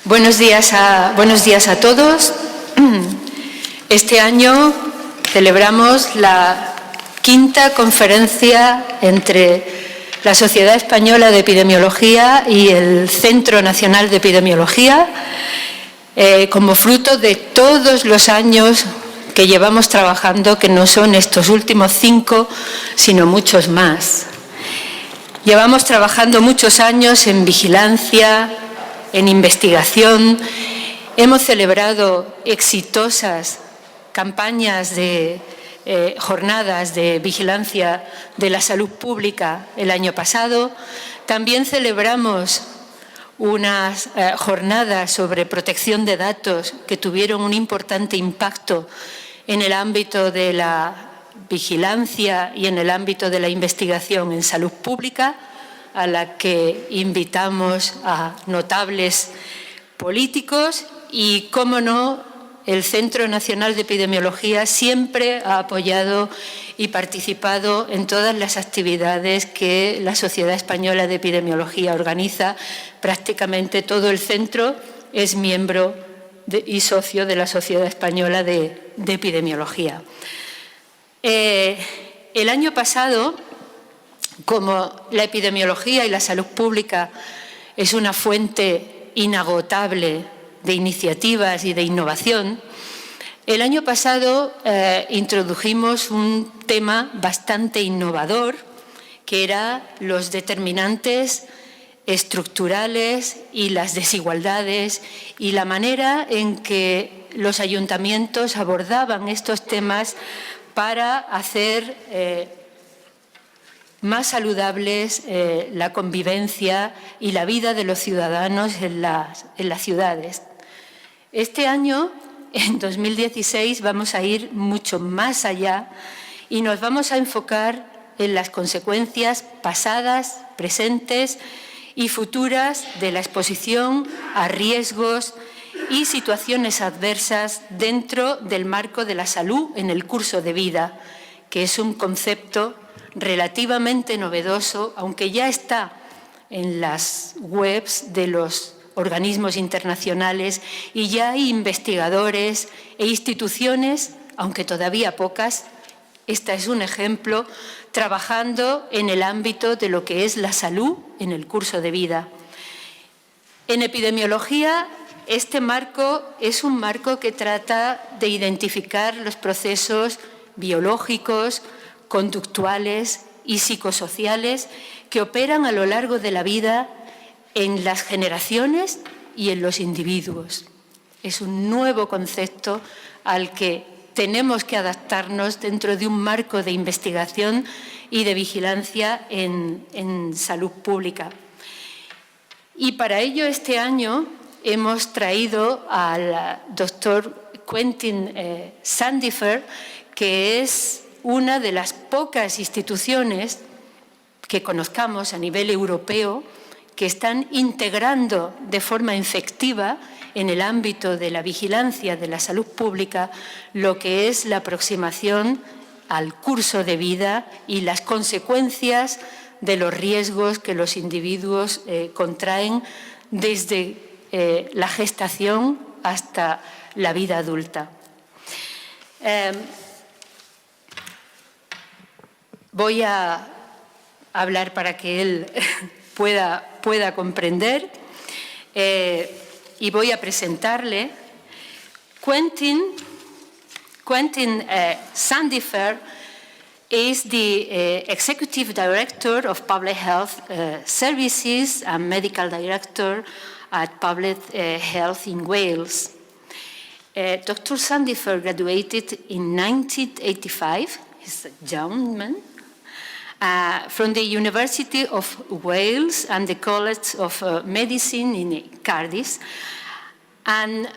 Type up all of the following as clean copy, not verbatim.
Buenos días a todos. Este año celebramos la quinta conferencia entre la Sociedad Española de Epidemiología y el Centro Nacional de Epidemiología, como fruto de todos los años que llevamos trabajando, que no son estos últimos 5, sino muchos más. Llevamos trabajando muchos años en vigilancia, en investigación. Hemos celebrado exitosas campañas de jornadas de vigilancia de la salud pública el año pasado. También celebramos unas jornadas sobre protección de datos que tuvieron un importante impacto en el ámbito de la vigilancia y en el ámbito de la investigación en salud pública, a la que invitamos a notables políticos y, cómo no, el Centro Nacional de Epidemiología siempre ha apoyado y participado en todas las actividades que la Sociedad Española de Epidemiología organiza. Prácticamente todo el centro es miembro y socio de la Sociedad Española de Epidemiología. El año pasado, como la epidemiología y la salud pública es una fuente inagotable de iniciativas y de innovación, el año pasado introdujimos un tema bastante innovador, que era los determinantes estructurales y las desigualdades y la manera en que los ayuntamientos abordaban estos temas para hacer más saludables la convivencia y la vida de los ciudadanos en las ciudades. Este año, en 2016, vamos a ir mucho más allá y nos vamos a enfocar en las consecuencias pasadas, presentes y futuras de la exposición a riesgos y situaciones adversas dentro del marco de la salud en el curso de vida, que es un concepto relativamente novedoso, aunque ya está en las webs de los organismos internacionales y ya hay investigadores e instituciones, aunque todavía pocas, Esta es un ejemplo, trabajando en el ámbito de lo que es la salud en el curso de vida. En epidemiología, este marco es un marco que trata de identificar los procesos biológicos, conductuales y psicosociales que operan a lo largo de la vida en las generaciones y en los individuos. Es un nuevo concepto al que tenemos que adaptarnos dentro de un marco de investigación y de vigilancia en salud pública. Y para ello este año hemos traído al doctor Quentin Sandifer, que es una de las pocas instituciones que conozcamos a nivel europeo que están integrando de forma efectiva en el ámbito de la vigilancia de la salud pública lo que es la aproximación al curso de vida y las consecuencias de los riesgos que los individuos contraen desde la gestación hasta la vida adulta. Voy a hablar para que él pueda comprender y voy a presentarle. Quentin Sandifer is the Executive Director of Public Health Services and Medical Director at Public Health in Wales. Dr. Sandifer graduated in 1985, he's a young man, from the University of Wales and the College of Medicine in Cardiff, and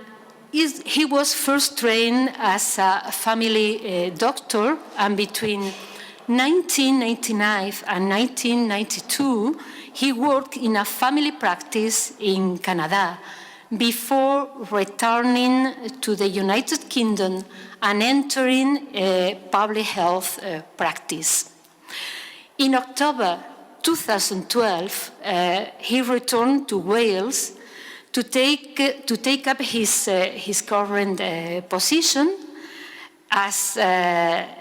he was first trained as a family doctor, and between 1999 and 1992 he worked in a family practice in Canada before returning to the United Kingdom and entering a public health practice. In October 2012, he returned to Wales to take up his current position as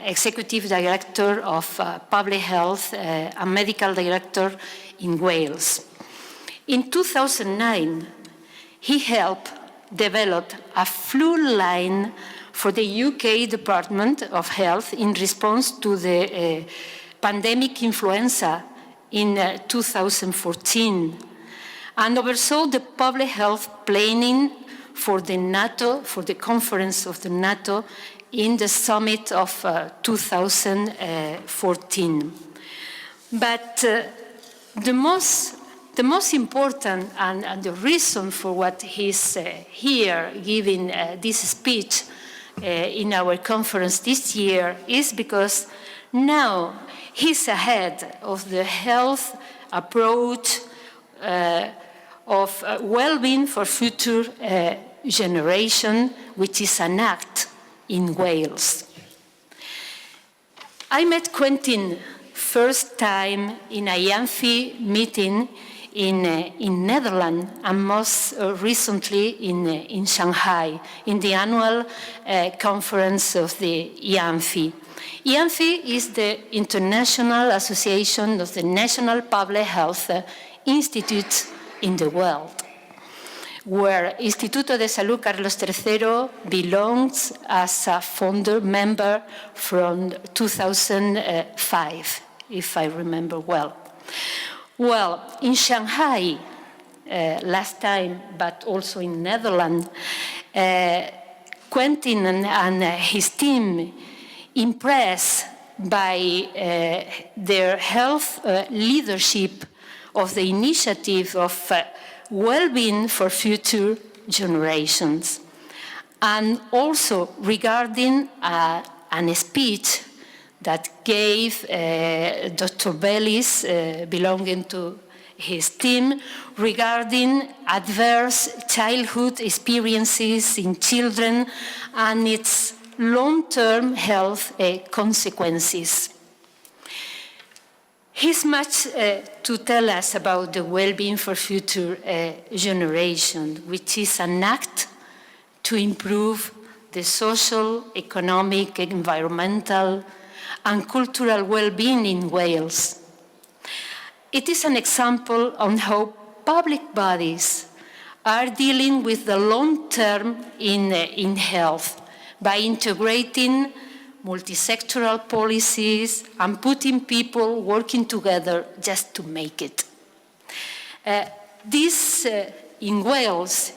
Executive Director of Public Health and Medical Director in Wales. In 2009, he helped develop a flu line for the UK Department of Health in response to the pandemic influenza in 2014, and oversaw the public health planning for the NATO, for the conference of the NATO in the summit of 2014. But the most important and the reason for what he's here giving this speech in our conference this year is because now he's ahead of the health approach of well-being for future generation, which is an act in Wales. I met Quentin first time in a IANFI meeting in Netherlands, and most recently in Shanghai, in the annual conference of the IANFI. IANFI is the International Association of the National Public Health Institutes in the world, where Instituto de Salud Carlos III belongs as a founder member from 2005, if I remember well. Well, in Shanghai, last time, but also in Netherlands, Quentin and his team, impressed by their health leadership of the initiative of well-being for future generations, and also regarding a speech that gave Dr. Bellis, belonging to his team, regarding adverse childhood experiences in children and its long-term health consequences. He's much to tell us about the well-being for future generations, which is an act to improve the social, economic, environmental, and cultural well-being in Wales. It is an example on how public bodies are dealing with the long term in health by integrating multi-sectoral policies and putting people working together just to make it. In Wales,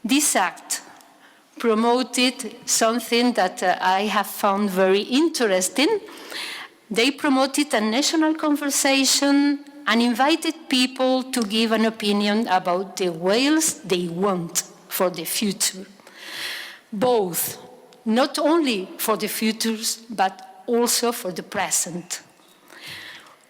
this act promoted something that I have found very interesting. They promoted a national conversation and invited people to give an opinion about the Wales they want for the future. Both, not only for the futures, but also for the present.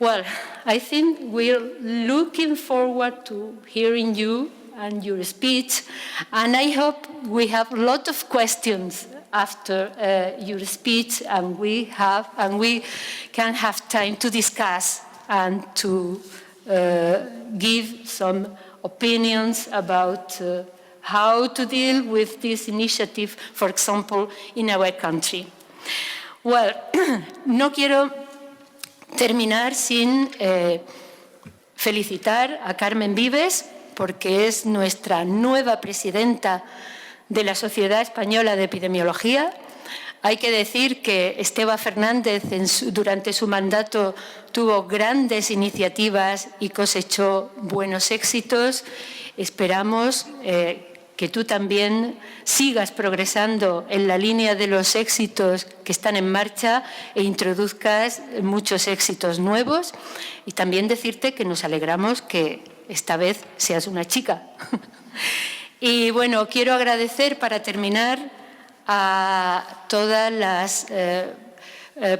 Well, I think we're looking forward to hearing you and your speech, and I hope we have a lot of questions after your speech, and we can have time to discuss and to give some opinions about how to deal with this initiative, for example, in our country. Well, no quiero terminar sin felicitar a Carmen Vives, porque es nuestra nueva presidenta de la Sociedad Española de Epidemiología. Hay que decir que Esteban Fernández, durante su mandato, tuvo grandes iniciativas y cosechó buenos éxitos. Esperamos que tú también sigas progresando en la línea de los éxitos que están en marcha e introduzcas muchos éxitos nuevos. Y también decirte que nos alegramos que esta vez seas una chica. Y bueno, quiero agradecer para terminar a todas las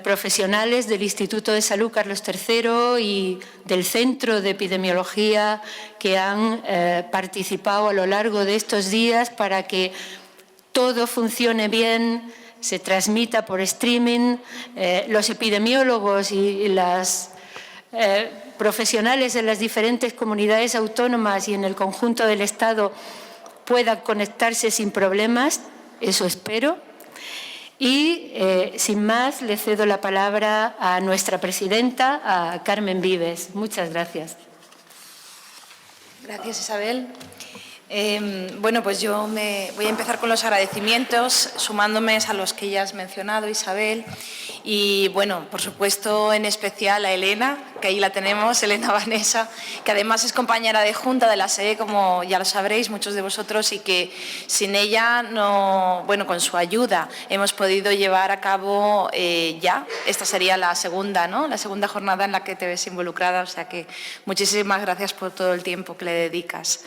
profesionales del Instituto de Salud Carlos III y del Centro de Epidemiología que han participado a lo largo de estos días para que todo funcione bien, se transmita por streaming. Los epidemiólogos y las profesionales en las diferentes comunidades autónomas y en el conjunto del Estado puedan conectarse sin problemas, eso espero. Y, sin más, le cedo la palabra a nuestra presidenta, a Carmen Vives. Muchas gracias. Gracias, Isabel. Bueno, pues yo voy a empezar con los agradecimientos, sumándome a los que ya has mencionado, Isabel. Y, bueno, por supuesto, en especial a Elena, que ahí la tenemos, Elena Vanessa, que además es compañera de Junta de la SEE, como ya lo sabréis muchos de vosotros, y que sin ella, con su ayuda, hemos podido llevar a cabo esta sería la segunda, ¿no? La segunda jornada en la que te ves involucrada, o sea que muchísimas gracias por todo el tiempo que le dedicas.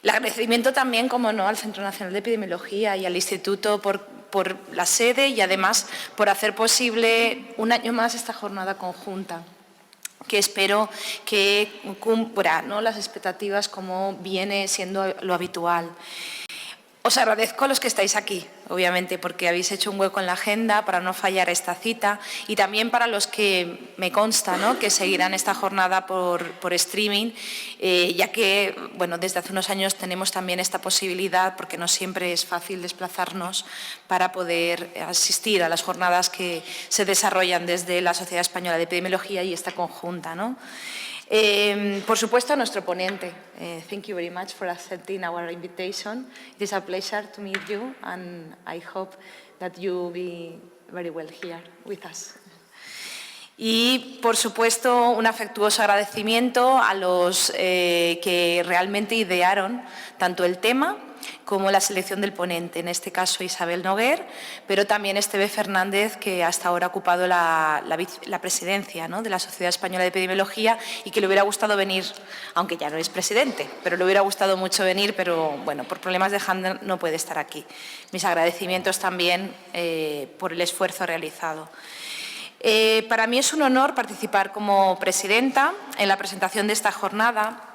El agradecimiento también, como no, al Centro Nacional de Epidemiología y al Instituto por la sede y además por hacer posible un año más esta jornada conjunta, que espero que cumpla, ¿no?, las expectativas como viene siendo lo habitual. Os agradezco a los que estáis aquí, obviamente, porque habéis hecho un hueco en la agenda para no fallar esta cita, y también para los que me consta, ¿no?, que seguirán esta jornada por streaming, ya que, bueno, desde hace unos años tenemos también esta posibilidad, porque no siempre es fácil desplazarnos para poder asistir a las jornadas que se desarrollan desde la Sociedad Española de Epidemiología y esta conjunta, ¿no? Por supuesto, a nuestro ponente. Thank you very much for accepting our invitation. It is a pleasure to meet you, and I hope that you be very well here with us. Y, por supuesto, un afectuoso agradecimiento a los que realmente idearon tanto el tema como la selección del ponente, en este caso Isabel Noguer, pero también Esteve Fernández, que hasta ahora ha ocupado la presidencia, ¿no?, de la Sociedad Española de Epidemiología, y que le hubiera gustado venir, aunque ya no es presidente, pero le hubiera gustado mucho venir, pero bueno, por problemas de agenda no puede estar aquí. Mis agradecimientos también por el esfuerzo realizado. Para mí es un honor participar como presidenta en la presentación de esta jornada,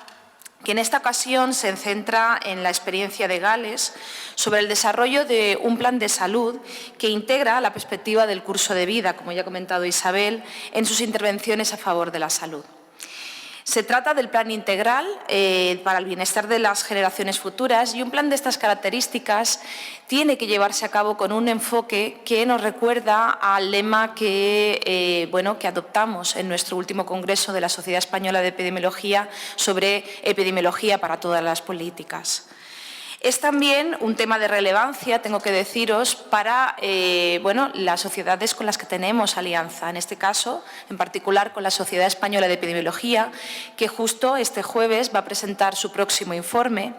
que en esta ocasión se centra en la experiencia de Gales sobre el desarrollo de un plan de salud que integra la perspectiva del curso de vida, como ya ha comentado Isabel, en sus intervenciones a favor de la salud. Se trata del plan integral para el bienestar de las generaciones futuras, y un plan de estas características tiene que llevarse a cabo con un enfoque que nos recuerda al lema que adoptamos en nuestro último congreso de la Sociedad Española de Epidemiología sobre epidemiología para todas las políticas. Es también un tema de relevancia, tengo que deciros, para las sociedades con las que tenemos alianza, en este caso, en particular con la Sociedad Española de Epidemiología, que justo este jueves va a presentar su próximo informe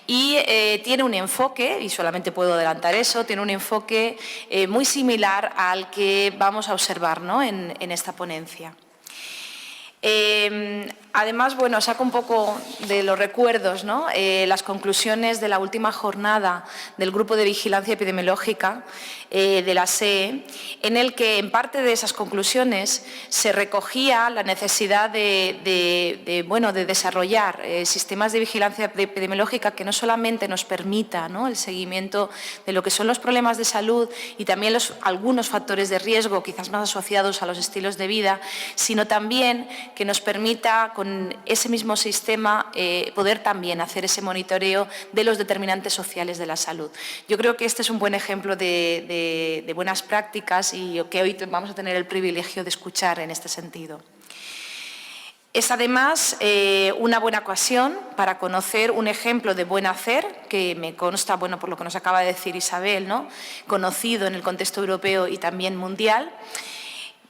y tiene un enfoque, y solamente puedo adelantar eso, tiene un enfoque muy similar al que vamos a observar, ¿no?, en esta ponencia. Además, saco un poco de los recuerdos, ¿no?, las conclusiones de la última jornada del Grupo de Vigilancia Epidemiológica de la SEE, en el que en parte de esas conclusiones se recogía la necesidad de desarrollar sistemas de vigilancia epidemiológica que no solamente nos permita, ¿no?, el seguimiento de lo que son los problemas de salud y también algunos factores de riesgo, quizás más asociados a los estilos de vida, sino también que nos permita, con ese mismo sistema, poder también hacer ese monitoreo de los determinantes sociales de la salud. Yo creo que este es un buen ejemplo de buenas prácticas y que hoy vamos a tener el privilegio de escuchar en este sentido. Es además una buena ocasión para conocer un ejemplo de buen hacer que me consta, por lo que nos acaba de decir Isabel, ¿no?, conocido en el contexto europeo y también mundial,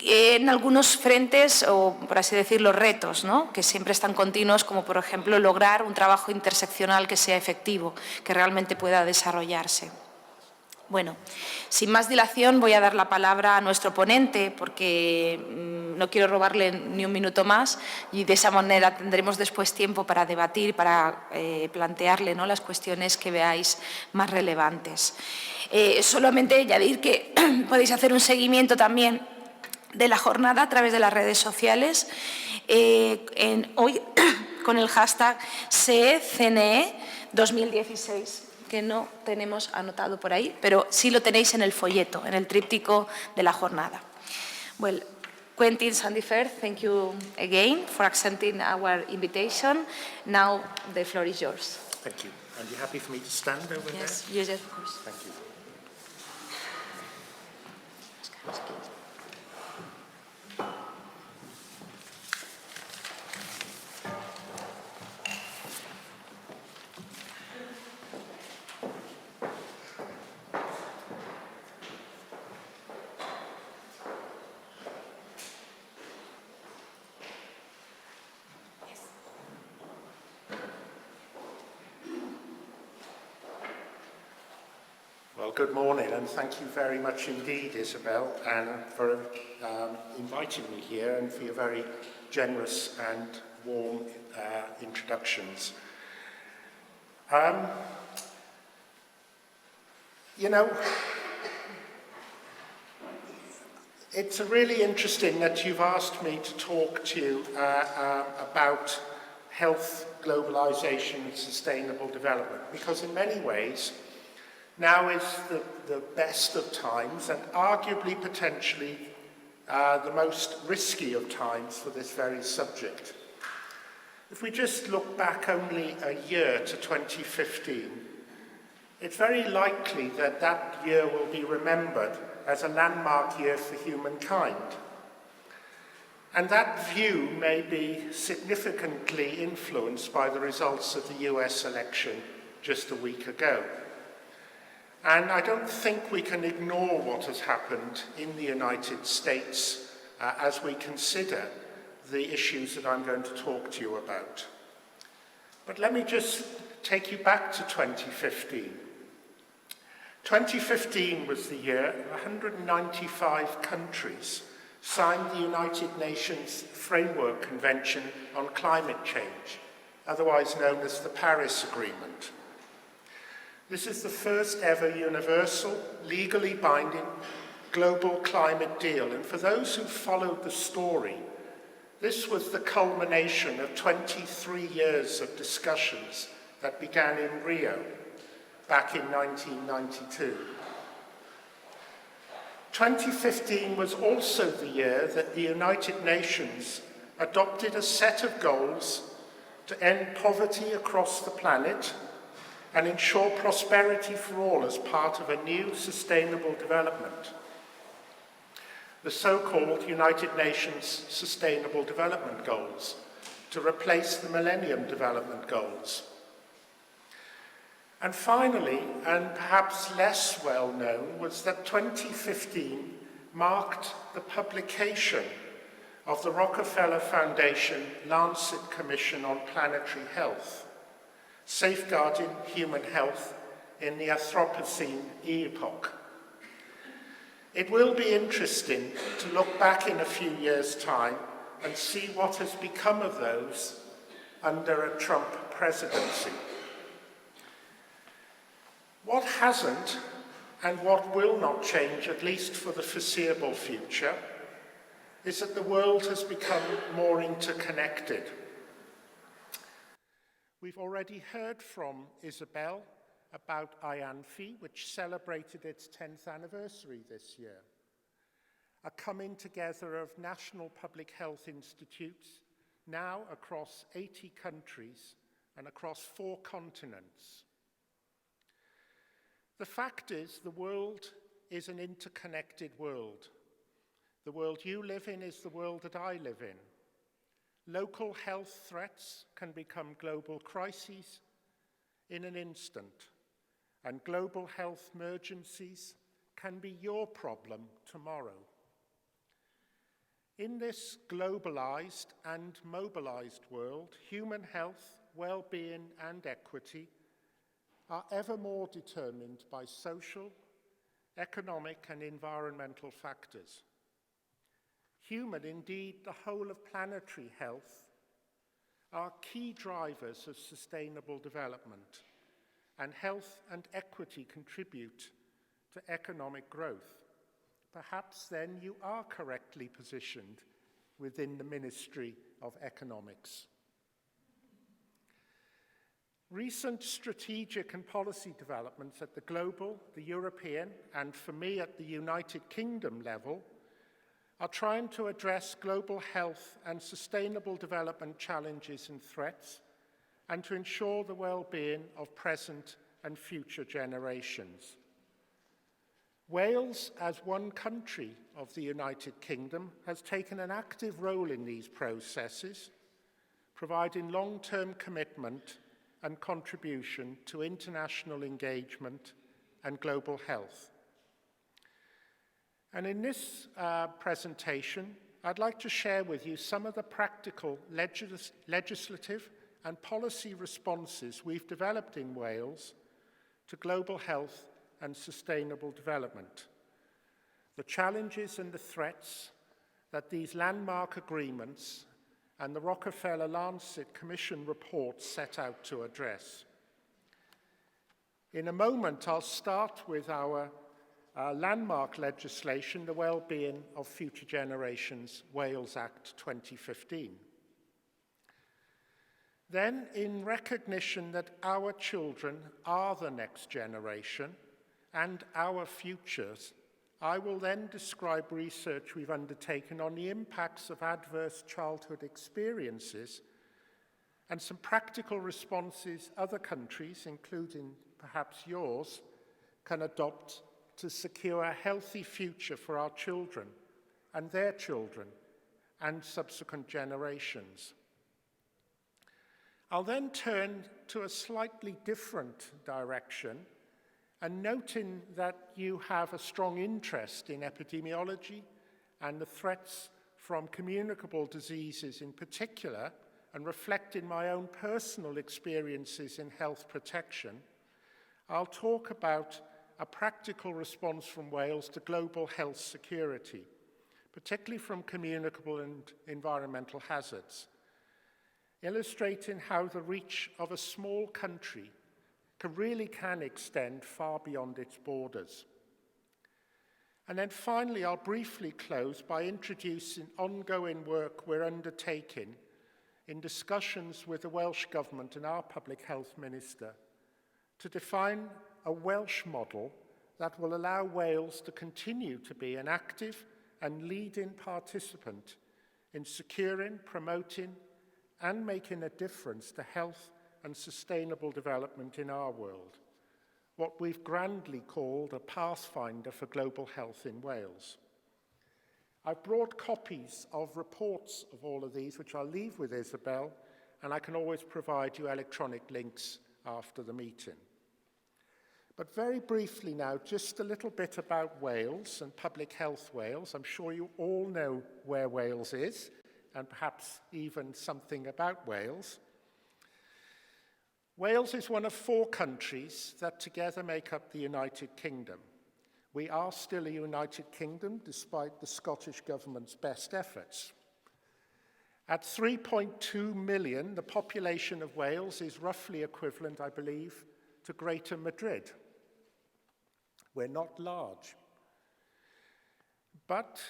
en algunos frentes, o por así decirlo, retos, ¿no?, que siempre están continuos, como por ejemplo lograr un trabajo interseccional que sea efectivo, que realmente pueda desarrollarse. Bueno, sin más dilación voy a dar la palabra a nuestro ponente, porque no quiero robarle ni un minuto más, y de esa manera tendremos después tiempo para debatir, para plantearle, ¿no?, las cuestiones que veáis más relevantes. Solamente añadir que podéis hacer un seguimiento también de la jornada a través de las redes sociales, hoy con el hashtag SEECNE 2016, que no tenemos anotado por ahí, pero sí lo tenéis en el folleto, en el tríptico de la jornada. Well, Quentin Sandifer, thank you again for accepting our invitation. Now the floor is yours. Thank you. And you happy for me to stand over there? Yes, of course. Thank you. Well, good morning, and thank you very much indeed, Isabel, and for inviting me here and for your very generous and warm introductions. You know, it's really interesting that you've asked me to talk to you about health, globalisation and sustainable development, because in many ways, now is the best of times and arguably potentially the most risky of times for this very subject. If we just look back only a year to 2015, it's very likely that that year will be remembered as a landmark year for humankind. And that view may be significantly influenced by the results of the US election just a week ago. And I don't think we can ignore what has happened in the United States as we consider the issues that I'm going to talk to you about. But let me just take you back to 2015. 2015 was the year 195 countries signed the United Nations Framework Convention on Climate Change, otherwise known as the Paris Agreement. This is the first ever universal, legally binding global climate deal. And for those who followed the story, this was the culmination of 23 years of discussions that began in Rio back in 1992. 2015 was also the year that the United Nations adopted a set of goals to end poverty across the planet and ensure prosperity for all as part of a new sustainable development, the so-called United Nations Sustainable Development Goals, to replace the Millennium Development Goals. And finally, and perhaps less well known, was that 2015 marked the publication of the Rockefeller Foundation Lancet Commission on Planetary Health, Safeguarding Human Health in the Anthropocene Epoch. It will be interesting to look back in a few years' time and see what has become of those under a Trump presidency. What hasn't and what will not change, at least for the foreseeable future, is that the world has become more interconnected. We've already heard from Isabel about IANFI, which celebrated its 10th anniversary this year, a coming together of national public health institutes, now across 80 countries and across 4 continents. The fact is, the world is an interconnected world. The world you live in is the world that I live in. Local health threats can become global crises in an instant, and global health emergencies can be your problem tomorrow. In this globalized and mobilized world, human health, well-being, and equity are ever more determined by social, economic, and environmental factors. Human, indeed the whole of planetary health, are key drivers of sustainable development, and health and equity contribute to economic growth. Perhaps then you are correctly positioned within the Ministry of Economics. Recent strategic and policy developments at the global, the European, and for me at the United Kingdom level are trying to address global health and sustainable development challenges and threats and to ensure the well-being of present and future generations. Wales, as one country of the United Kingdom, has taken an active role in these processes, providing long-term commitment and contribution to international engagement and global health. And in this presentation, I'd like to share with you some of the practical legislative and policy responses we've developed in Wales to global health and sustainable development, the challenges and the threats that these landmark agreements and the Rockefeller-Lancet Commission report set out to address. In a moment, I'll start with our landmark legislation, the Wellbeing of Future Generations Wales Act 2015. Then, in recognition that our children are the next generation and our futures, I will then describe research we've undertaken on the impacts of adverse childhood experiences and some practical responses other countries, including perhaps yours, can adopt to secure a healthy future for our children and their children and subsequent generations. I'll then turn to a slightly different direction, and noting that you have a strong interest in epidemiology and the threats from communicable diseases in particular, and reflecting my own personal experiences in health protection, I'll talk about a practical response from Wales to global health security, particularly from communicable and environmental hazards, illustrating how the reach of a small country can extend far beyond its borders. And then finally, I'll briefly close by introducing ongoing work we're undertaking in discussions with the Welsh Government and our Public Health Minister to define a Welsh model that will allow Wales to continue to be an active and leading participant in securing, promoting, and making a difference to health and sustainable development in our world, what we've grandly called a pathfinder for global health in Wales. I've brought copies of reports of all of these, which I'll leave with Isabel, and I can always provide you electronic links after the meeting. But very briefly now, just a little bit about Wales and Public Health Wales. I'm sure you all know where Wales is, and perhaps even something about Wales. Wales is one of 4 countries that together make up the United Kingdom. We are still a United Kingdom, despite the Scottish Government's best efforts. At 3.2 million, the population of Wales is roughly equivalent, I believe, to Greater Madrid. We're not large. But,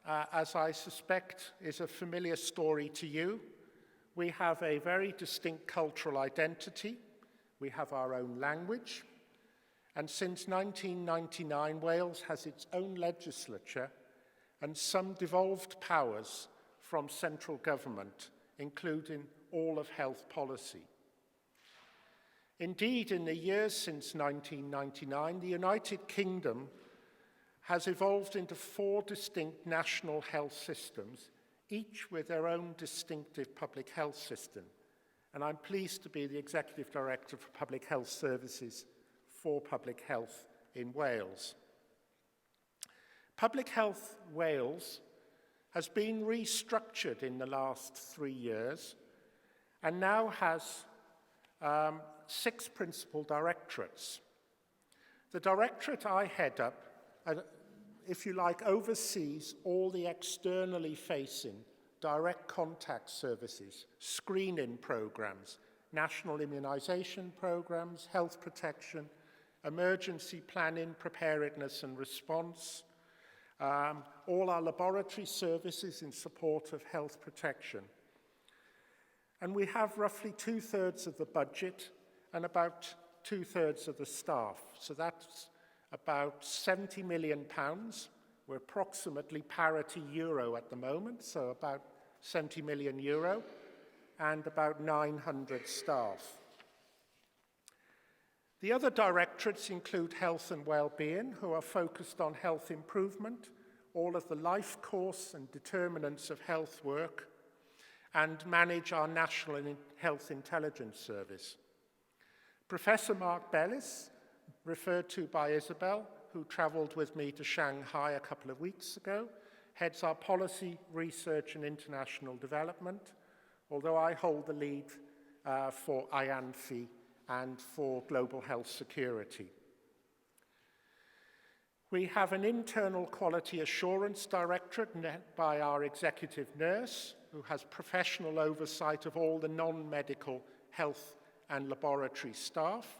as I suspect is a familiar story to you, we have a very distinct cultural identity. We have our own language. And since 1999, Wales has its own legislature and some devolved powers from central government, including all of health policy. Indeed, in the years since 1999, the United Kingdom has evolved into 4 distinct national health systems, each with their own distinctive public health system. And I'm pleased to be the Executive Director for Public Health Services for Public Health in Wales. Public Health Wales has been restructured in the last 3 years and now has 6 principal directorates. The directorate I head up, if you like, oversees all the externally facing direct contact services, screening programs, national immunization programs, health protection, emergency planning, preparedness and response, all our laboratory services in support of health protection. And we have roughly 2/3 of the budget and about 2/3 of the staff. So that's about £70 million. We're approximately parity euro at the moment, so about €70 million. and about 900 staff. The other directorates include health and well-being, who are focused on health improvement, all of the life course and determinants of health work, and manage our National Health Intelligence Service. Professor Mark Bellis, referred to by Isabel, who travelled with me to Shanghai a couple of weeks ago, heads our policy, research and international development, although I hold the lead for IANFI and for global health security. We have an internal quality assurance directorate led by our executive nurse, who has professional oversight of all the non-medical health and laboratory staff.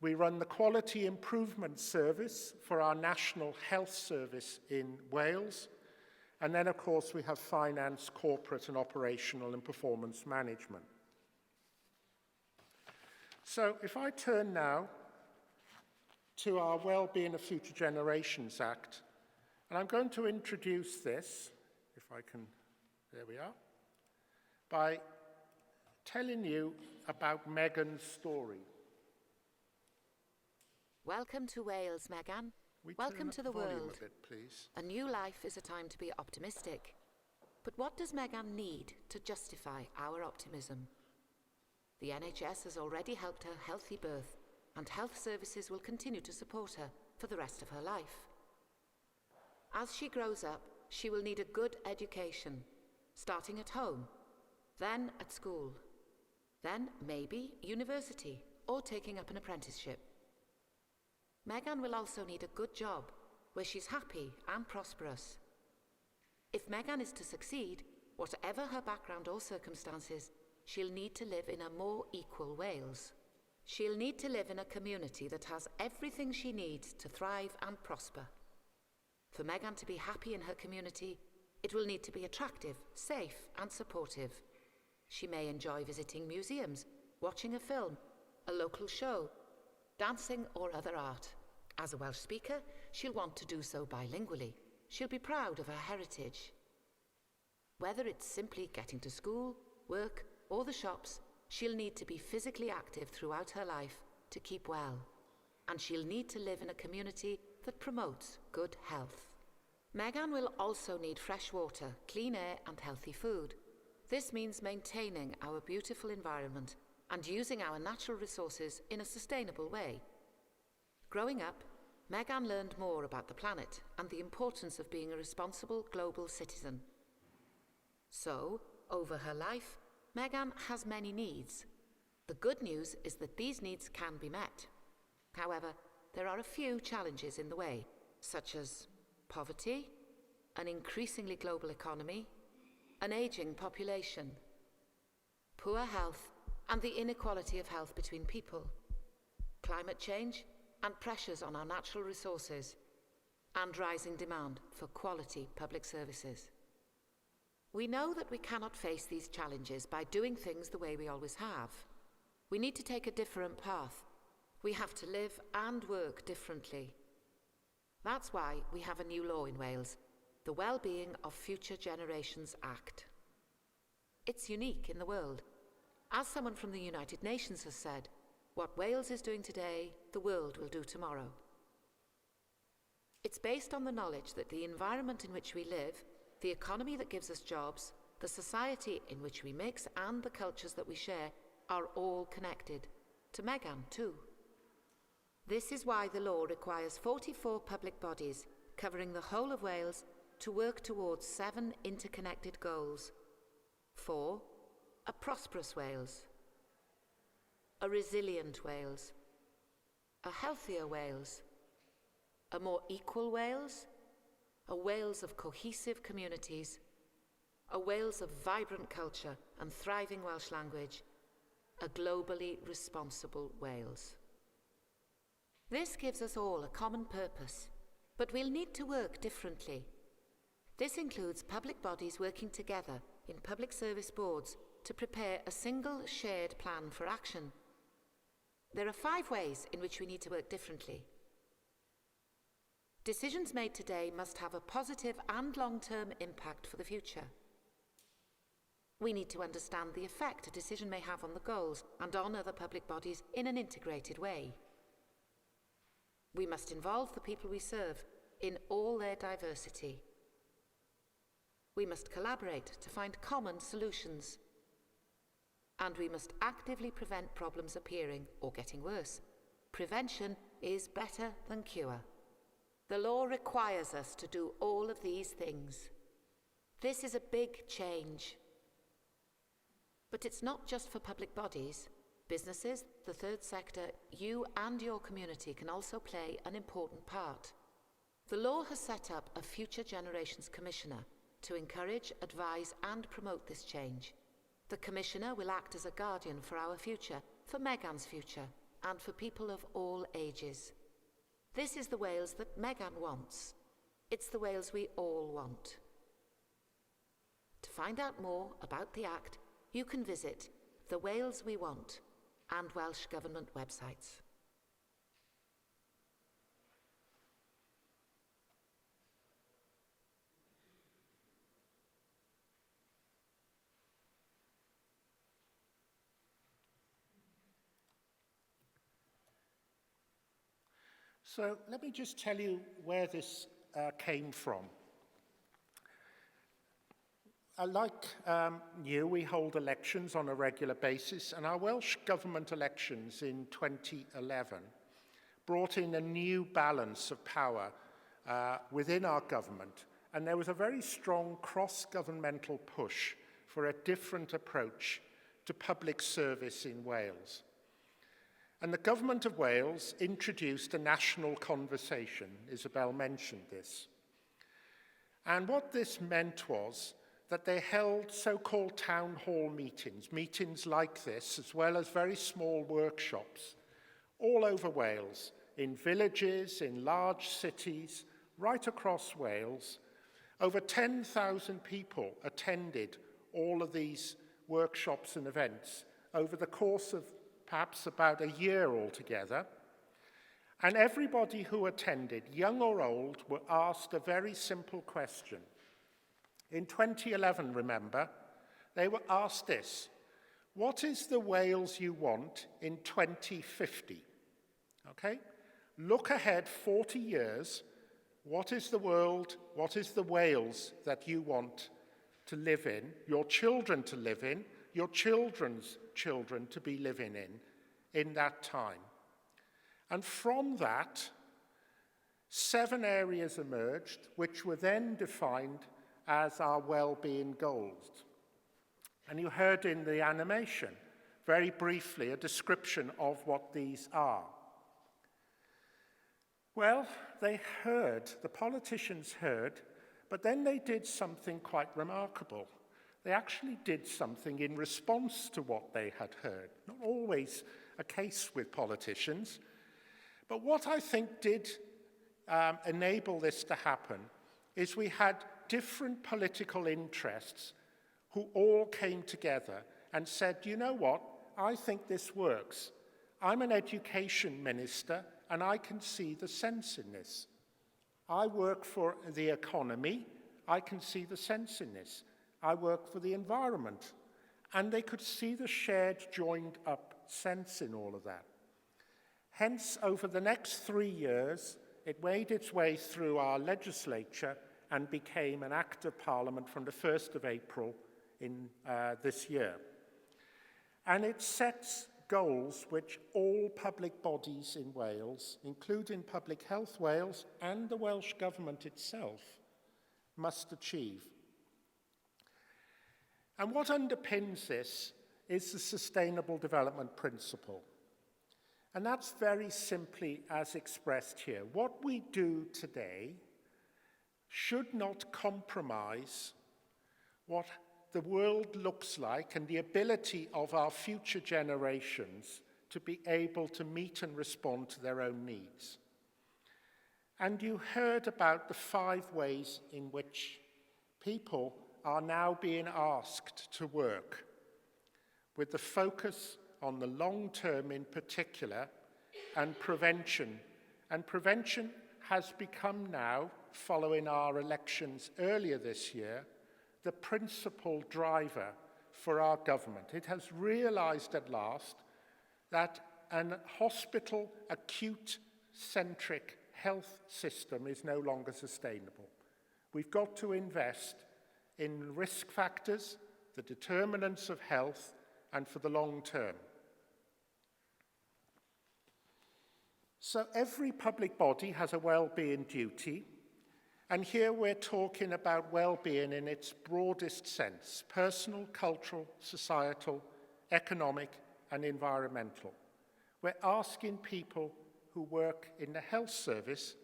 We run the Quality Improvement Service for our National Health Service in Wales. And then, of course, we have finance, corporate and operational and performance management. So if I turn now to our Wellbeing of Future Generations Act, and I'm going to introduce this, if I can, there we are, by telling you about Megan's story. Welcome to Wales, Megan. Welcome to the world. A bit, please. A new life is a time to be optimistic. But what does Megan need to justify our optimism? The NHS has already helped her healthy birth, and health services will continue to support her for the rest of her life. As she grows up, she will need a good education, starting at home, then at school, then maybe university or taking up an apprenticeship. Megan will also need a good job where she's happy and prosperous. If Megan is to succeed, whatever her background or circumstances, she'll need to live in a more equal Wales. She'll need to live in a community that has everything she needs to thrive and prosper. For Megan to be happy in her community, it will need to be attractive, safe and supportive. She may enjoy visiting museums, watching a film, a local show, dancing or other art. As a Welsh speaker, she'll want to do so bilingually. She'll be proud of her heritage. Whether it's simply getting to school, work, or the shops, she'll need to be physically active throughout her life to keep well. And she'll need to live in a community that promotes good health. Megan will also need fresh water, clean air, and healthy food. This means maintaining our beautiful environment and using our natural resources in a sustainable way. Growing up, Megan learned more about the planet and the importance of being a responsible global citizen. So, over her life, Megan has many needs. The good news is that these needs can be met. However, there are a few challenges in the way, such as poverty, an increasingly global economy, an aging population, poor health, and the inequality of health between people, climate change and pressures on our natural resources, and rising demand for quality public services. We know that we cannot face these challenges by doing things the way we always have. We need to take a different path. We have to live and work differently. That's why we have a new law in Wales, the Wellbeing of Future Generations Act. It's unique in the world. As someone from the United Nations has said, what Wales is doing today, the world will do tomorrow. It's based on the knowledge that the environment in which we live, the economy that gives us jobs, the society in which we mix, and the cultures that we share are all connected. To Megan, too. This is why the law requires 44 public bodies covering the whole of Wales to work towards 7 interconnected goals. 4. A prosperous Wales. A resilient Wales. A healthier Wales. A more equal Wales. A Wales of cohesive communities. A Wales of vibrant culture and thriving Welsh language. A globally responsible Wales. This gives us all a common purpose, but we'll need to work differently. This includes public bodies working together in public service boards to prepare a single shared plan for action. There are 5 ways in which we need to work differently. Decisions made today must have a positive and long-term impact for the future. We need to understand the effect a decision may have on the goals and on other public bodies in an integrated way. We must involve the people we serve in all their diversity. We must collaborate to find common solutions. And we must actively prevent problems appearing or getting worse. Prevention is better than cure. The law requires us to do all of these things. This is a big change. But it's not just for public bodies. Businesses, the third sector, you and your community can also play an important part. The law has set up a Future Generations Commissioner to encourage, advise and promote this change. The Commissioner will act as a guardian for our future, for Megan's future, and for people of all ages. This is the Wales that Megan wants. It's the Wales we all want. To find out more about the Act, you can visit the Wales We Want and Welsh Government websites. So let me just tell you where this came from. Like you, we hold elections on a regular basis, and our Welsh Government elections in 2011 brought in a new balance of power within our government, and there was a very strong cross-governmental push for a different approach to public service in Wales. And the Government of Wales introduced a national conversation. Isabel mentioned this. And what this meant was that they held so-called town hall meetings, meetings like this, as well as very small workshops, all over Wales, in villages, in large cities, right across Wales. Over 10,000 people attended all of these workshops and events over the course of perhaps about a year altogether. And everybody who attended, young or old, were asked a very simple question. In 2011, remember, they were asked this: what is the Wales you want in 2050? Okay? Look ahead 40 years. What is the world, what is the Wales that you want to live in, your children to live in, your children's children to be living in that time? And from that, 7 areas emerged, which were then defined as our well-being goals. And you heard in the animation, very briefly, a description of what these are. Well, they heard, the politicians heard, but then they did something quite remarkable. They actually did something in response to what they had heard. Not always a case with politicians, but what I think did enable this to happen is we had different political interests who all came together and said, you know what, I think this works. I'm an education minister and I can see the sense in this. I work for the economy, I can see the sense in this. I work for the environment. And they could see the shared, joined up sense in all of that. Hence, over the next 3 years, it made its way through our legislature and became an Act of Parliament from the 1st of April in this year. And it sets goals which all public bodies in Wales, including Public Health Wales and the Welsh Government itself, must achieve. And what underpins this is the Sustainable Development Principle. And that's very simply as expressed here. What we do today should not compromise what the world looks like and the ability of our future generations to be able to meet and respond to their own needs. And you heard about the 5 ways in which people are now being asked to work, with the focus on the long term in particular, and prevention. And prevention has become now, following our elections earlier this year, the principal driver for our government. It has realized at last that an hospital acute-centric health system is no longer sustainable. We've got to invest in risk factors, the determinants of health, and for the long term. So every public body has a well-being duty, and here we're talking about well-being in its broadest sense: personal, cultural, societal, economic, and environmental. We're asking people who work in the health service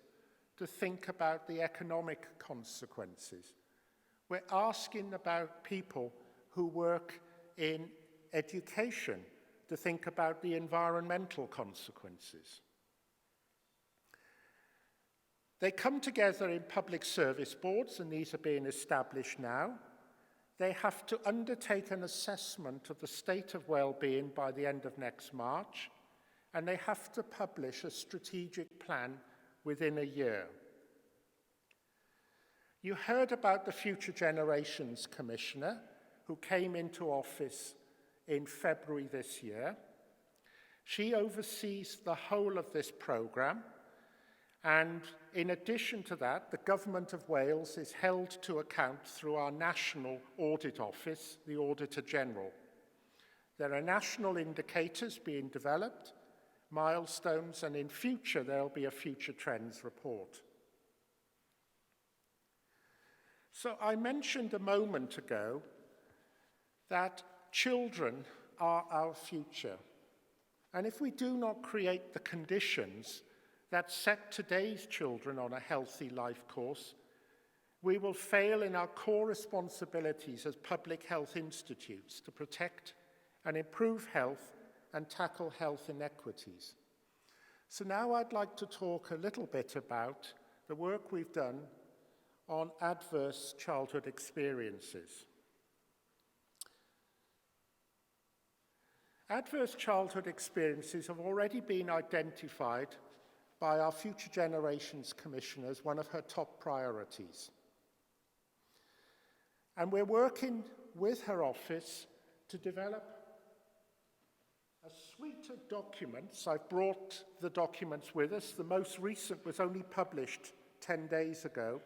to think about the economic consequences. We're asking about people who work in education to think about the environmental consequences. They come together in public service boards, and these are being established now. They have to undertake an assessment of the state of well-being by the end of next March, and they have to publish a strategic plan within a year. You heard about the Future Generations Commissioner, who came into office in February this year. She oversees the whole of this programme, and in addition to that, the Government of Wales is held to account through our National Audit Office, the Auditor General. There are national indicators being developed, milestones, and in future there'll be a Future Trends report. So I mentioned a moment ago that children are our future. And if we do not create the conditions that set today's children on a healthy life course, we will fail in our core responsibilities as public health institutes to protect and improve health and tackle health inequities. So now I'd like to talk a little bit about the work we've done on adverse childhood experiences. Adverse childhood experiences have already been identified by our Future Generations Commissioner as one of her top priorities. And we're working with her office to develop a suite of documents. I've brought the documents with us. The most recent was only published 10 days ago,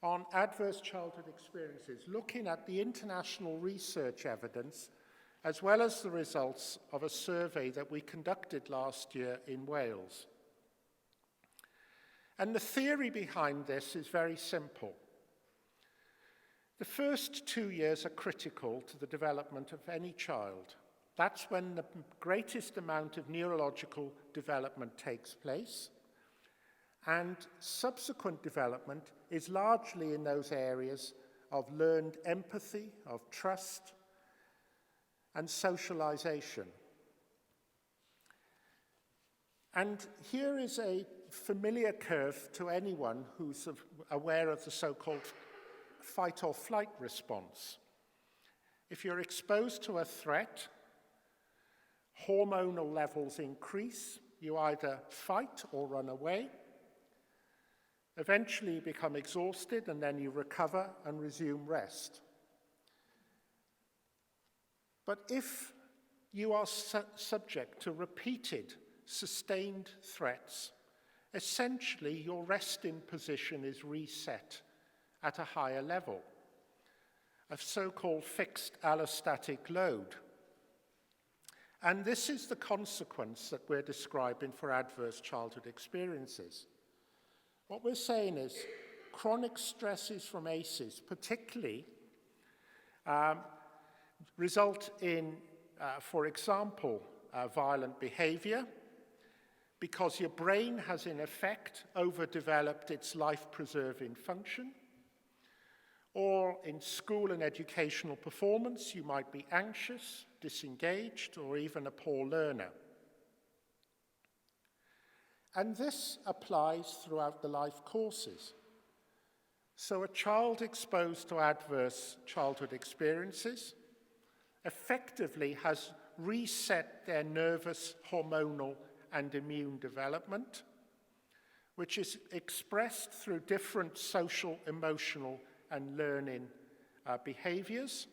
on adverse childhood experiences, looking at the international research evidence as well as the results of a survey that we conducted last year in Wales. And the theory behind this is very simple. The first 2 years are critical to the development of any child. That's when the greatest amount of neurological development takes place, and subsequent development is largely in those areas of learned empathy, of trust, and socialization. And here is a familiar curve to anyone who's aware of the so-called fight or flight response. If you're exposed to a threat, hormonal levels increase. You either fight or run away. Eventually you become exhausted, and then you recover and resume rest. But if you are subject to repeated, sustained threats, essentially your resting position is reset at a higher level, a so-called fixed allostatic load. And this is the consequence that we're describing for adverse childhood experiences. What we're saying is chronic stresses from ACEs particularly result in, for example, violent behavior, because your brain has in effect overdeveloped its life-preserving function. Or in school and educational performance, you might be anxious, disengaged, or even a poor learner. And this applies throughout the life courses. So a child exposed to adverse childhood experiences effectively has reset their nervous, hormonal, and immune development, which is expressed through different social, emotional, and learning behaviors.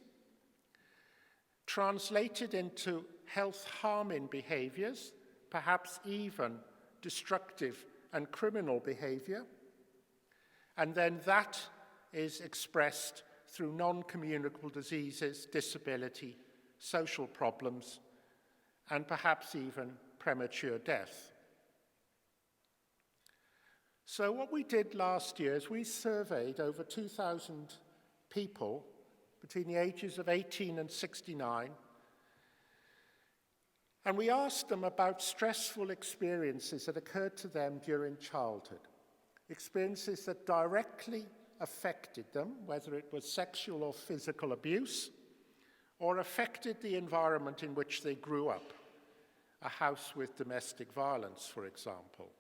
translated into health-harming behaviours, perhaps even destructive and criminal behaviour, and then that is expressed through non-communicable diseases, disability, social problems, and perhaps even premature death. So what we did last year is we surveyed over 2,000 people between the ages of 18 and 69, and we asked them about stressful experiences that occurred to them during childhood, experiences that directly affected them, whether it was sexual or physical abuse, or affected the environment in which they grew up, a house with domestic violence, for example.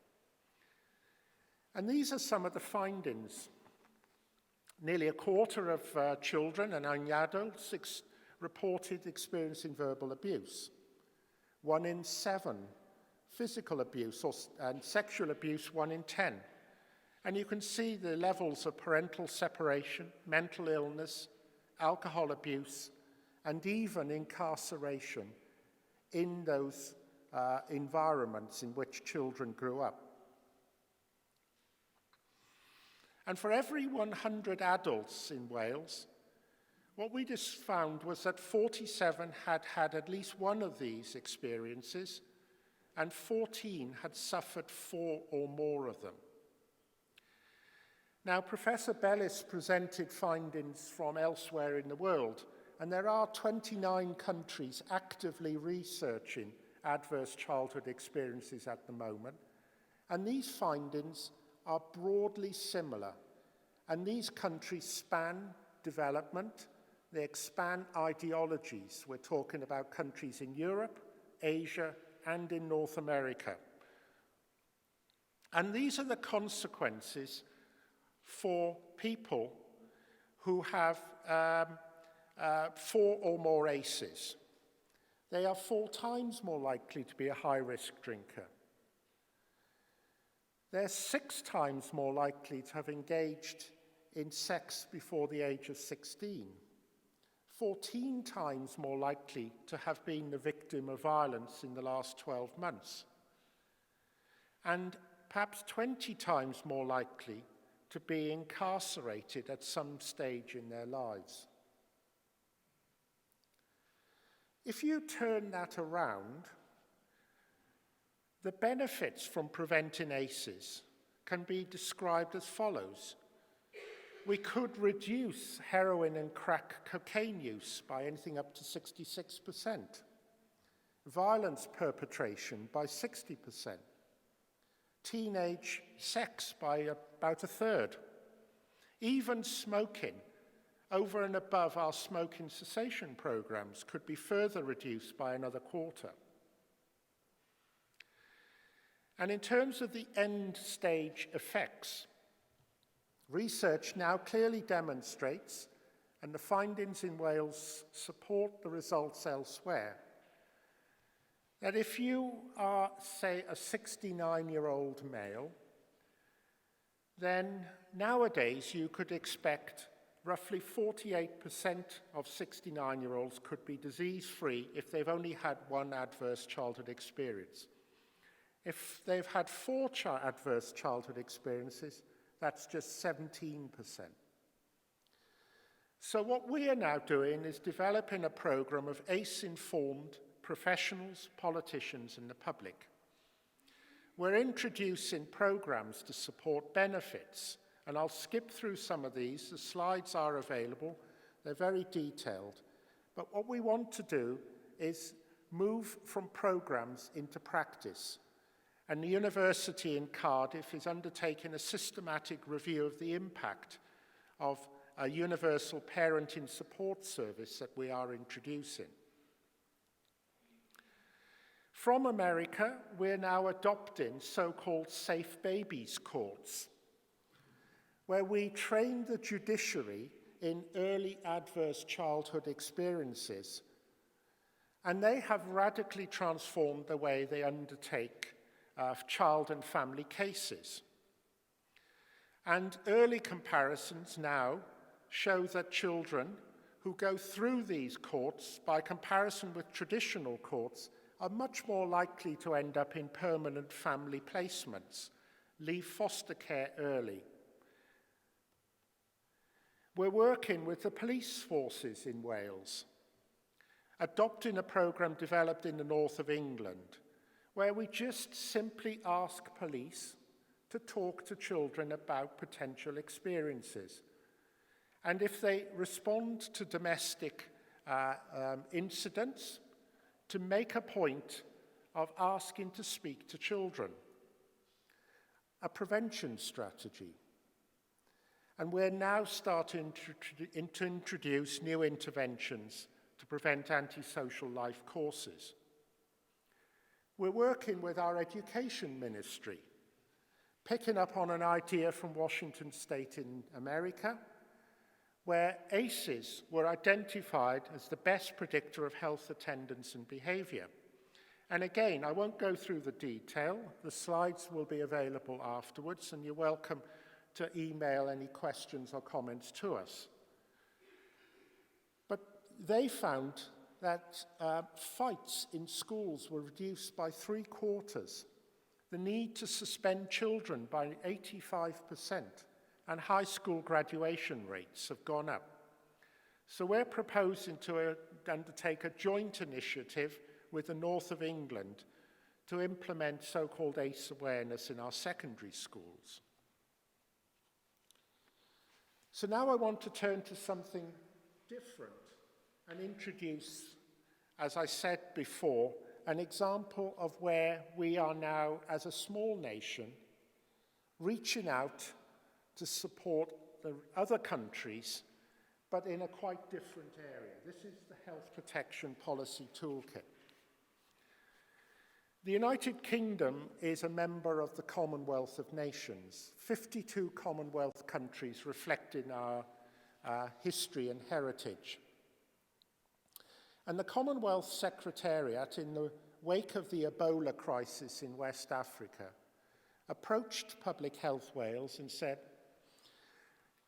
And these are some of the findings. Nearly a quarter of children and young adults reported experiencing verbal abuse. 1 in 7 physical abuse and sexual abuse, 1 in 10. And you can see the levels of parental separation, mental illness, alcohol abuse, and even incarceration in those environments in which children grew up. And for every 100 adults in Wales, what we just found was that 47 had had at least one of these experiences, and 14 had suffered 4 or more of them. Now, Professor Bellis presented findings from elsewhere in the world, and there are 29 countries actively researching adverse childhood experiences at the moment, and these findings are broadly similar, and these countries span development, they expand ideologies. We're talking about countries in Europe, Asia, and in North America. And these are the consequences for people who have 4 or more ACEs. They are 4 times more likely to be a high-risk drinker. They're 6 times more likely to have engaged in sex before the age of 16, 14 times more likely to have been the victim of violence in the last 12 months, and perhaps 20 times more likely to be incarcerated at some stage in their lives. If you turn that around, the benefits from preventing ACEs can be described as follows. We could reduce heroin and crack cocaine use by anything up to 66%, violence perpetration by 60%, teenage sex by about a third, even smoking over and above our smoking cessation programs could be further reduced by another quarter. And in terms of the end stage effects, research now clearly demonstrates, and the findings in Wales support the results elsewhere, that if you are, say, a 69-year-old male, then nowadays you could expect roughly 48% of 69-year-olds could be disease-free if they've only had 1 adverse childhood experience. If they've had 4 adverse childhood experiences, that's just 17%. So what we are now doing is developing a program of ACE-informed professionals, politicians, and the public. We're introducing programs to support benefits, and I'll skip through some of these. The slides are available. They're very detailed. But what we want to do is move from programs into practice. And the university in Cardiff is undertaking a systematic review of the impact of a universal parenting support service that we are introducing. From America, we're now adopting so-called safe babies courts, where we train the judiciary in early adverse childhood experiences, and they have radically transformed the way they undertake child and family cases. And early comparisons now show that children who go through these courts, by comparison with traditional courts, are much more likely to end up in permanent family placements, leave foster care early. We're working with the police forces in Wales, adopting a programme developed in the north of England, where we just simply ask police to talk to children about potential experiences. And if they respond to domestic incidents, to make a point of asking to speak to children. A prevention strategy. And we're now starting to introduce new interventions to prevent antisocial life courses. We're working with our education ministry, picking up on an idea from Washington State in America, where ACEs were identified as the best predictor of health attendance and behaviour. And again, I won't go through the detail. The slides will be available afterwards, and you're welcome to email any questions or comments to us. But they found that fights in schools were reduced by 3/4, the need to suspend children by 85%, and high school graduation rates have gone up. So we're proposing to undertake a joint initiative with the north of England to implement so-called ACE awareness in our secondary schools. So now I want to turn to something different and introduce, as I said before, an example of where we are now, as a small nation, reaching out to support the other countries, but in a quite different area. This is the Health Protection Policy Toolkit. The United Kingdom is a member of the Commonwealth of Nations, 52 Commonwealth countries reflecting our history and heritage. And the Commonwealth Secretariat, in the wake of the Ebola crisis in West Africa, approached Public Health Wales and said,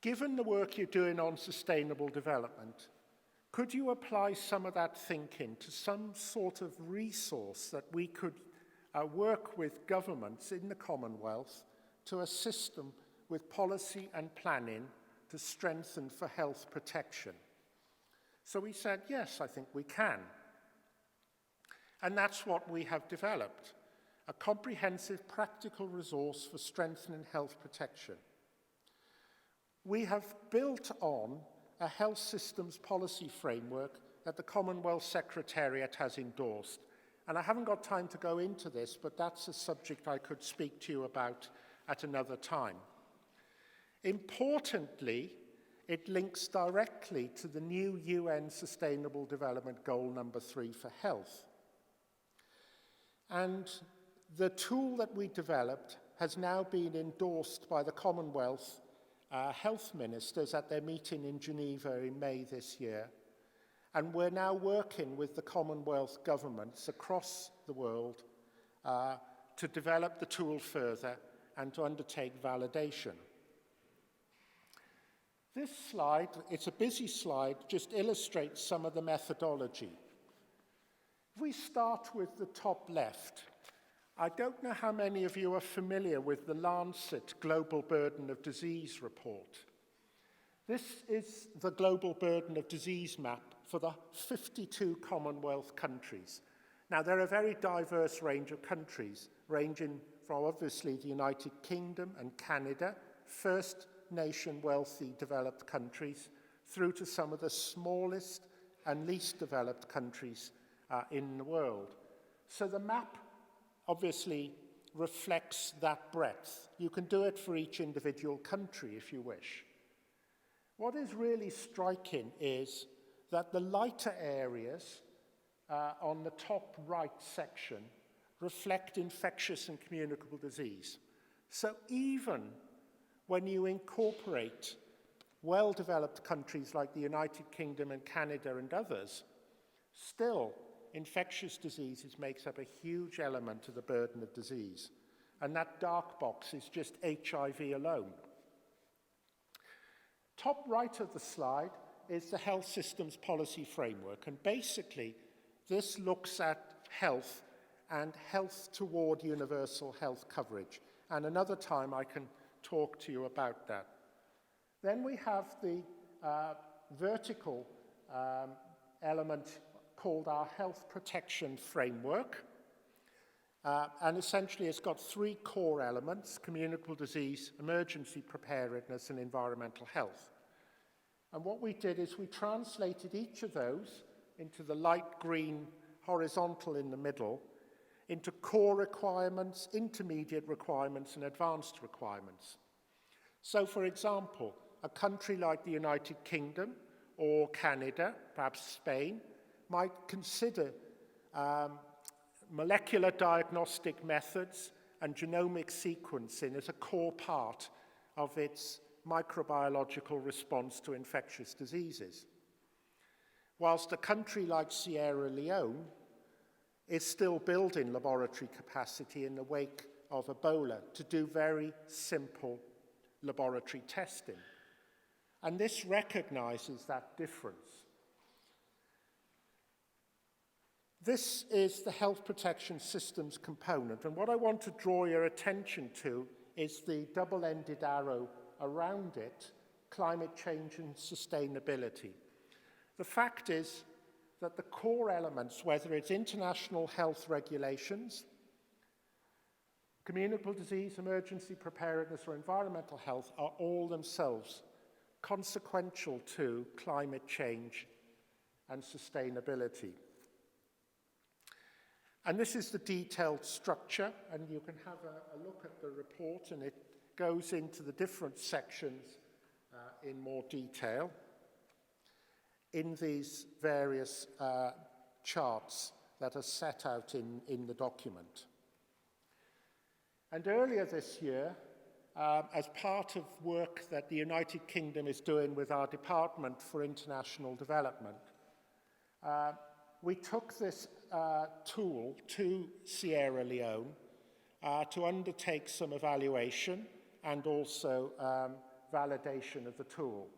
given the work you're doing on sustainable development, could you apply some of that thinking to some sort of resource that we could work with governments in the Commonwealth to assist them with policy and planning to strengthen for health protection? So we said, yes, I think we can. And that's what we have developed, a comprehensive practical resource for strengthening health protection. We have built on a health systems policy framework that the Commonwealth Secretariat has endorsed. And I haven't got time to go into this, but that's a subject I could speak to you about at another time. Importantly, it links directly to the new UN Sustainable Development Goal number 3 for health. And the tool that we developed has now been endorsed by the Commonwealth health ministers at their meeting in Geneva in May this year. And we're now working with the Commonwealth governments across the world to develop the tool further and to undertake validation. This slide, it's a busy slide, just illustrates some of the methodology. If we start with the top left, I don't know how many of you are familiar with the Lancet Global Burden of Disease report. This is the global burden of disease map for the 52 Commonwealth countries. Now, there are a very diverse range of countries, ranging from obviously the United Kingdom and Canada, first nation wealthy developed countries, through to some of the smallest and least developed countries in the world. So the map obviously reflects that breadth. You can do it for each individual country if you wish. What is really striking is that the lighter areas on the top right section reflect infectious and communicable disease. So even when you incorporate well-developed countries like the United Kingdom and Canada and others, still infectious diseases makes up a huge element of the burden of disease. And that dark box is just HIV alone. Top right of the slide is the Health Systems Policy Framework, and basically this looks at health and health toward universal health coverage. And another time I can talk to you about that. Then we have the vertical element called our Health Protection Framework. And essentially it's got three core elements: communicable disease, emergency preparedness, and environmental health. And what we did is we translated each of those into the light green horizontal in the middle into core requirements, intermediate requirements, and advanced requirements. So, for example, a country like the United Kingdom or Canada, perhaps Spain, might consider molecular diagnostic methods and genomic sequencing as a core part of its microbiological response to infectious diseases. Whilst a country like Sierra Leone is still building laboratory capacity in the wake of Ebola to do very simple laboratory testing. And this recognizes that difference. This is the health protection systems component, and what I want to draw your attention to is the double-ended arrow around it, climate change and sustainability. The fact is that the core elements, whether it's international health regulations, communicable disease, emergency preparedness, or environmental health, are all themselves consequential to climate change and sustainability. And this is the detailed structure, and you can have a look at the report, and it goes into the different sections in more detail in these various charts that are set out in the document. And earlier this year, as part of work that the United Kingdom is doing with our Department for International Development, we took this tool to Sierra Leone to undertake some evaluation and also validation of the tool.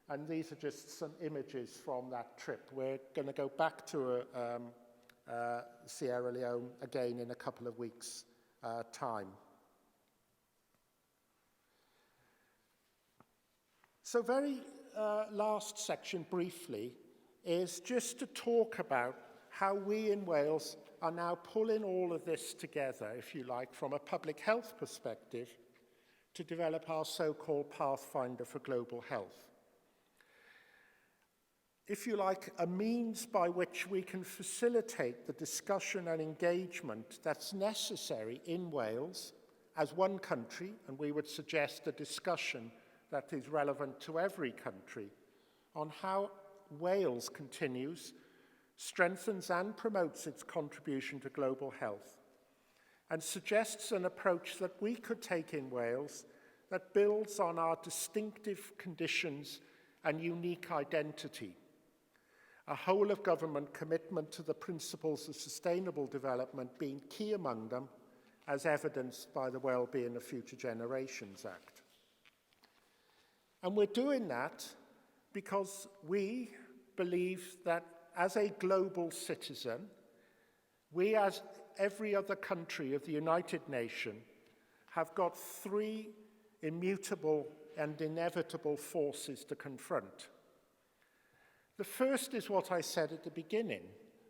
And these are just some images from that trip. We're going to go back to Sierra Leone again in a couple of weeks' time. So very last section briefly is just to talk about how we in Wales are now pulling all of this together, if you like, from a public health perspective to develop our so-called Pathfinder for Global Health. If you like, a means by which we can facilitate the discussion and engagement that's necessary in Wales as one country, and we would suggest a discussion that is relevant to every country, on how Wales continues, strengthens and promotes its contribution to global health, and suggests an approach that we could take in Wales that builds on our distinctive conditions and unique identity. A whole-of-government commitment to the principles of sustainable development being key among them, as evidenced by the Wellbeing of Future Generations Act. And we're doing that because we believe that as a global citizen, we, as every other country of the United Nations, have got three immutable and inevitable forces to confront. The first is what I said at the beginning,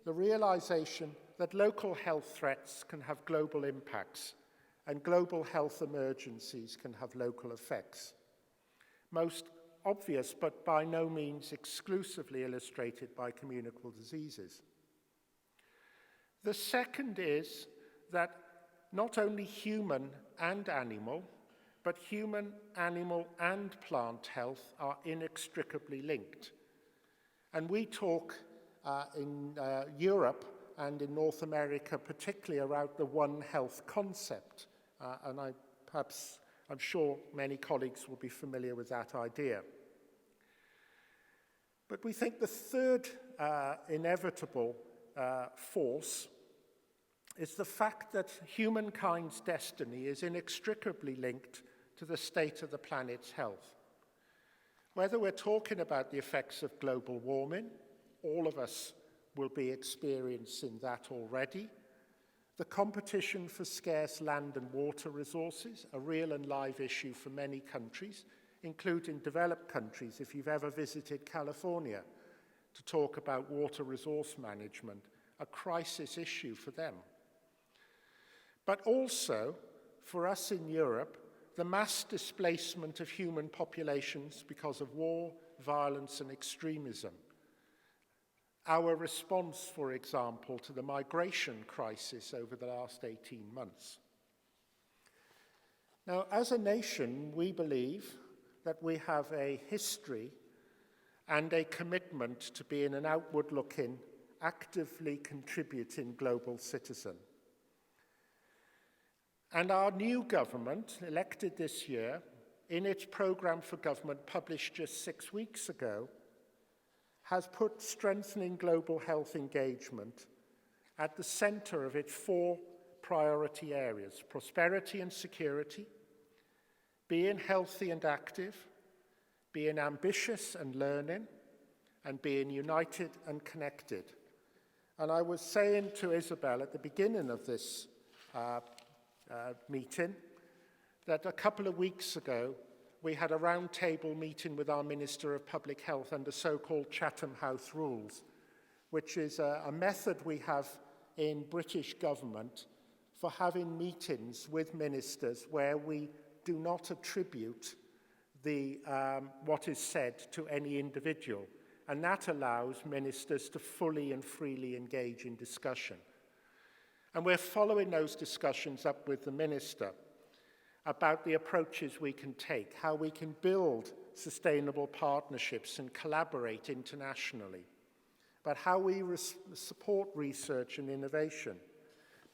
the realization that local health threats can have global impacts and global health emergencies can have local effects. Most obvious, but by no means exclusively illustrated by communicable diseases. The second is that not only human and animal, but human, animal, and plant health are inextricably linked. And we talk in Europe and in North America particularly around the One Health concept. And I'm sure many colleagues will be familiar with that idea. But we think the third inevitable force is the fact that humankind's destiny is inextricably linked to the state of the planet's health. Whether we're talking about the effects of global warming, all of us will be experiencing that already. The competition for scarce land and water resources, a real and live issue for many countries, including developed countries. If you've ever visited California to talk about water resource management, a crisis issue for them. But also, for us in Europe, the mass displacement of human populations because of war, violence, and extremism. Our response, for example, to the migration crisis over the last 18 months. Now, as a nation, we believe that we have a history and a commitment to being an outward-looking, actively contributing global citizen. And our new government, elected this year, in its programme for government published just 6 weeks ago, has put strengthening global health engagement at the centre of its 4 priority areas: prosperity and security, being healthy and active, being ambitious and learning, and being united and connected. And I was saying to Isabel at the beginning of this meeting that a couple of weeks ago we had a round-table meeting with our Minister of Public Health under so-called Chatham House rules, which is a method we have in British government for having meetings with ministers where we do not attribute what is said to any individual. And that allows ministers to fully and freely engage in discussion. And we're following those discussions up with the Minister about the approaches we can take, how we can build sustainable partnerships and collaborate internationally, but how we support research and innovation,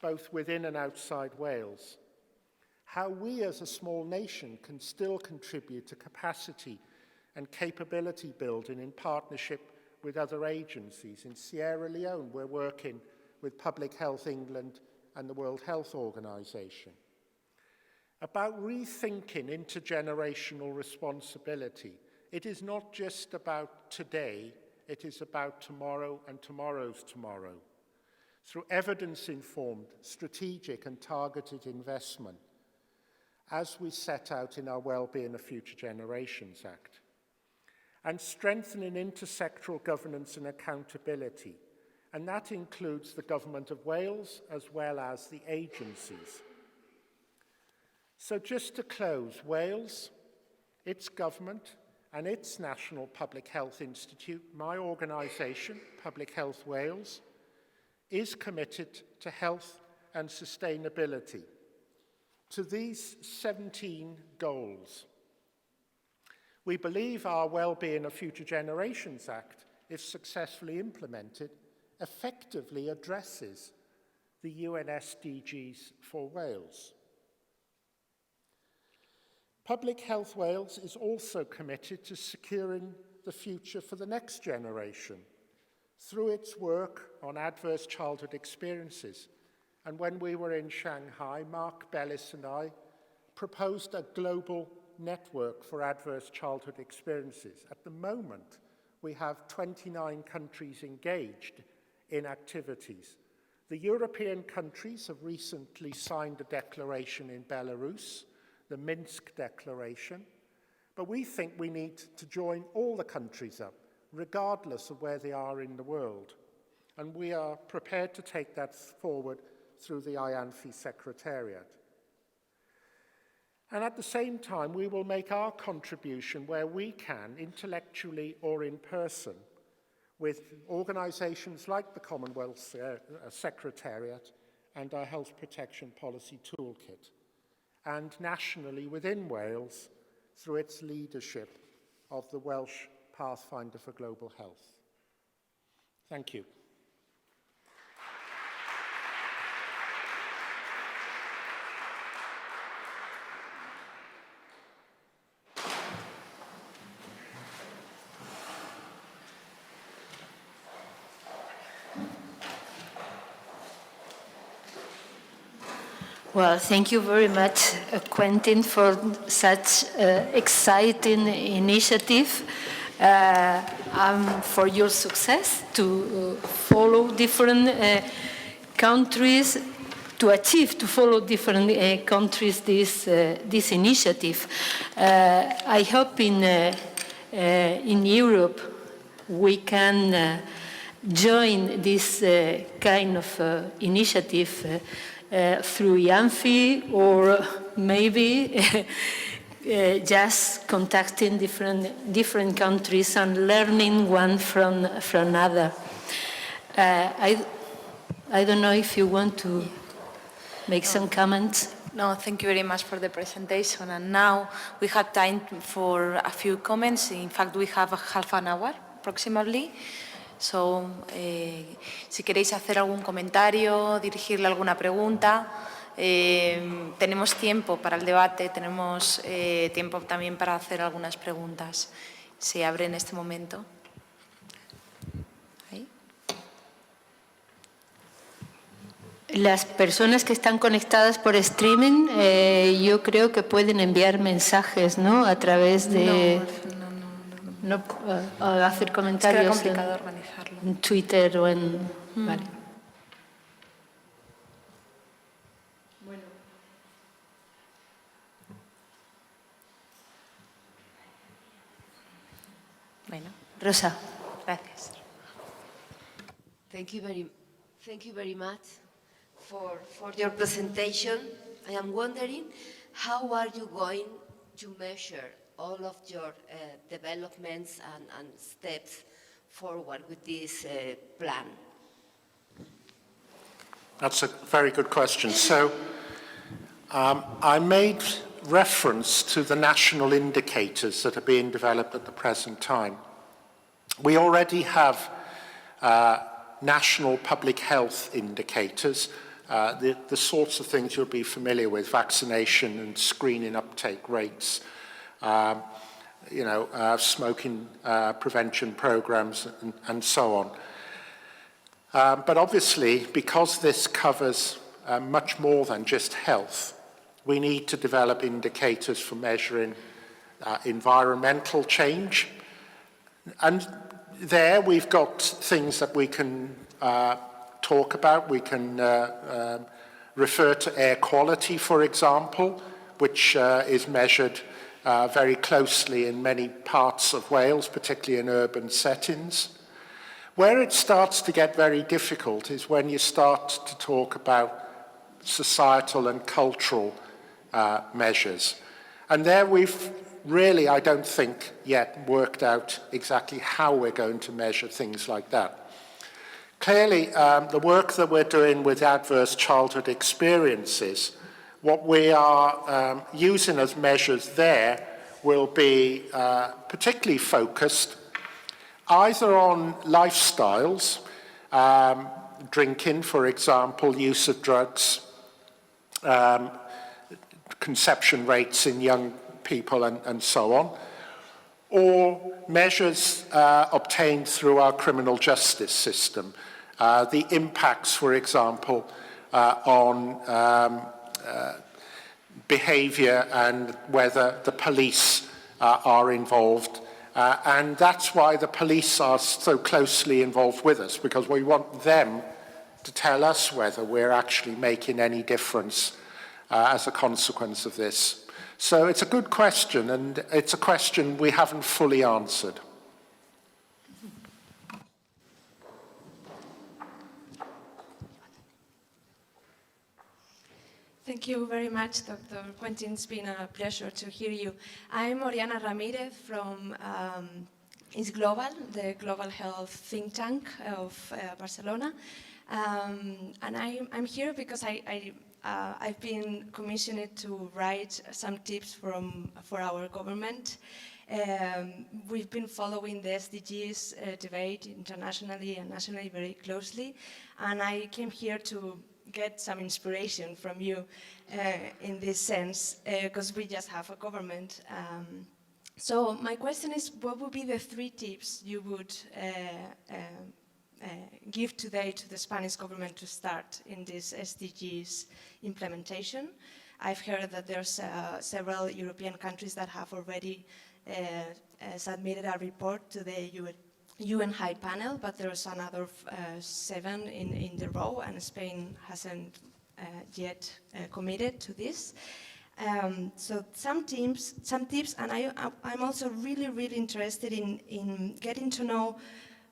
both within and outside Wales, how we as a small nation can still contribute to capacity and capability building in partnership with other agencies. In Sierra Leone, we're working with Public Health England and the World Health Organization. About rethinking intergenerational responsibility. It is not just about today, it is about tomorrow and tomorrow's tomorrow. Through evidence-informed, strategic and targeted investment, as we set out in our Wellbeing of Future Generations Act. And strengthening intersectoral governance and accountability, and that includes the Government of Wales as well as the agencies. So just to close, Wales, its government and its National Public Health Institute, my organisation, Public Health Wales, is committed to health and sustainability, to these 17 goals. We believe our Wellbeing of Future Generations Act, if successfully implemented, effectively addresses the UN SDGs for Wales. Public Health Wales is also committed to securing the future for the next generation through its work on adverse childhood experiences. And when we were in Shanghai, Mark Bellis and I proposed a global network for adverse childhood experiences. At the moment, we have 29 countries engaged in activities. The European countries have recently signed a declaration in Belarus, the Minsk Declaration, but we think we need to join all the countries up, regardless of where they are in the world. And we are prepared to take that forward through the IANFI Secretariat. And at the same time, we will make our contribution where we can, intellectually or in person, with organisations like the Commonwealth Secretariat and our Health Protection Policy Toolkit, and nationally within Wales through its leadership of the Welsh Pathfinder for Global Health. Thank you. Well, thank you very much, Quentin, for such exciting initiative. For your success to follow different countries, to follow different countries this initiative. I hope in Europe we can join this kind of initiative through IANFI, or maybe just contacting different countries and learning one from another. I don't know if you want to make some comments. No, thank you very much for the presentation. And now we have time for a few comments. In fact, we have half an hour approximately. So, si queréis hacer algún comentario, dirigirle alguna pregunta, tenemos tiempo para el debate, tenemos tiempo también para hacer algunas preguntas. Se abre en este momento. ¿Ahí? Las personas que están conectadas por streaming, yo creo que pueden enviar mensajes, ¿no? A través de... No, hacer comentarios en Twitter o en... Vale. Bueno. Rosa. Gracias. Thank you very much for your presentation. I am wondering, how are you going to measure all of your developments and steps forward with this plan? That's a very good question. So I made reference to the national indicators that are being developed at the present time. We already have national public health indicators, the sorts of things you'll be familiar with, vaccination and screening uptake rates, smoking prevention programs and so on. But obviously, because this covers much more than just health, we need to develop indicators for measuring environmental change. And there we've got things that we can talk about. We can refer to air quality, for example, which is measured very closely in many parts of Wales, particularly in urban settings. Where it starts to get very difficult is when you start to talk about societal and cultural measures. And there we've really, I don't think, yet worked out exactly how we're going to measure things like that. Clearly, the work that we're doing with adverse childhood experiences, what we are using as measures there will be particularly focused either on lifestyles, drinking, for example, use of drugs, conception rates in young people and so on, or measures obtained through our criminal justice system. The impacts, for example, on behaviour and whether the police are involved. And that's why the police are so closely involved with us, because we want them to tell us whether we're actually making any difference as a consequence of this. So it's a good question, and it's a question we haven't fully answered. Thank you very much, Dr. Quentin. It's been a pleasure to hear you. I'm Oriana Ramirez from Is Global, the global health think tank of Barcelona. And I'm here because I've been commissioned to write some tips for our government. We've been following the SDGs debate internationally and nationally very closely, and I came here to get some inspiration from you in this sense, because we just have a government. So my question is, what would be the 3 tips you would give today to the Spanish government to start in this SDGs implementation. I've heard that there's several European countries that have already submitted a report to the UN High Panel, but there's another 7 in the row, and Spain hasn't yet committed to this. So some tips, and I'm also really interested in getting to know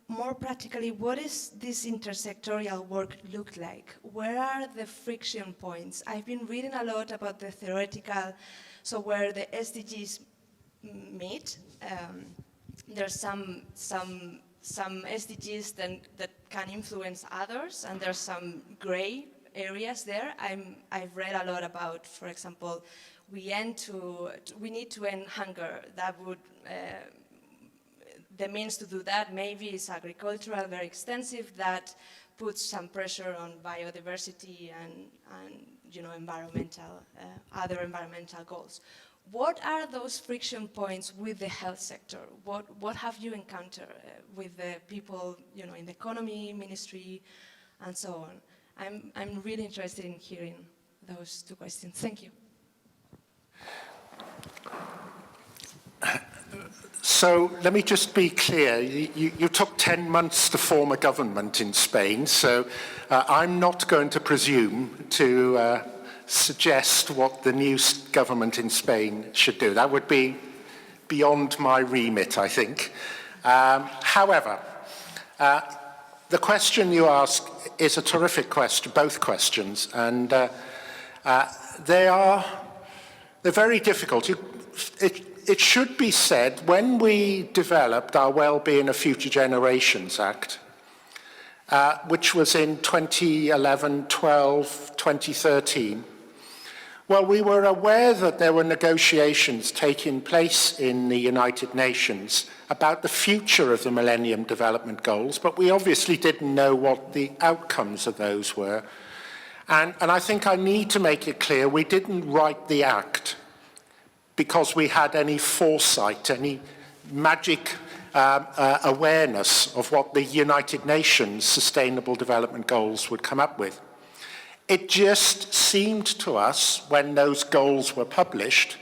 more practically what is this intersectorial work look like? Where are the friction points? I've been reading a lot about the theoretical, so where the SDGs meet. There's some SDGs that can influence others, and there's some gray areas there. I've read a lot about, for example, we need to end hunger. That would the means to do that maybe is agricultural, very extensive. That puts some pressure on biodiversity and other environmental goals. What are those friction points with the health sector? What have you encountered with the people, in the economy, ministry, and so on? I'm really interested in hearing those 2 questions. Thank you. So let me just be clear. You took 10 months to form a government in Spain, so I'm not going to presume to suggest what the new government in Spain should do. That would be beyond my remit, I think. However, the question you ask is a terrific question, both questions, and they're very difficult. It should be said, when we developed our Wellbeing of Future Generations Act, which was in 2011, 12, 2013, well, we were aware that there were negotiations taking place in the United Nations about the future of the Millennium Development Goals, but we obviously didn't know what the outcomes of those were. And I think I need to make it clear, we didn't write the act because we had any foresight, any magic awareness of what the United Nations Sustainable Development Goals would come up with. It just seemed to us, when those goals were published,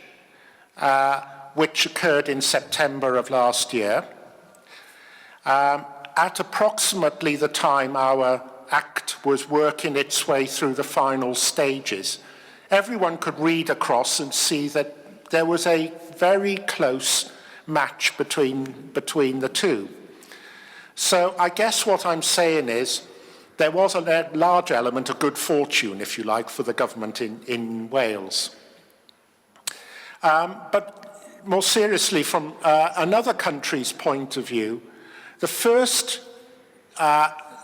which occurred in September of last year, at approximately the time our act was working its way through the final stages, everyone could read across and see that there was a very close match between the two. So I guess what I'm saying is there was a large element of good fortune, if you like, for the government in Wales. But more seriously, from another country's point of view, the first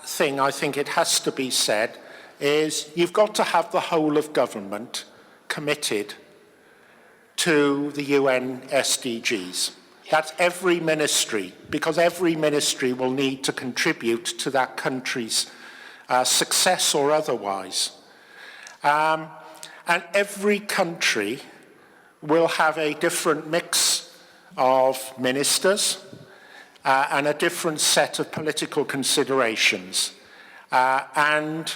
thing I think it has to be said is you've got to have the whole of government committed to the UN SDGs. That's every ministry, because every ministry will need to contribute to that country's success or otherwise. And every country will have a different mix of ministers and a different set of political considerations. And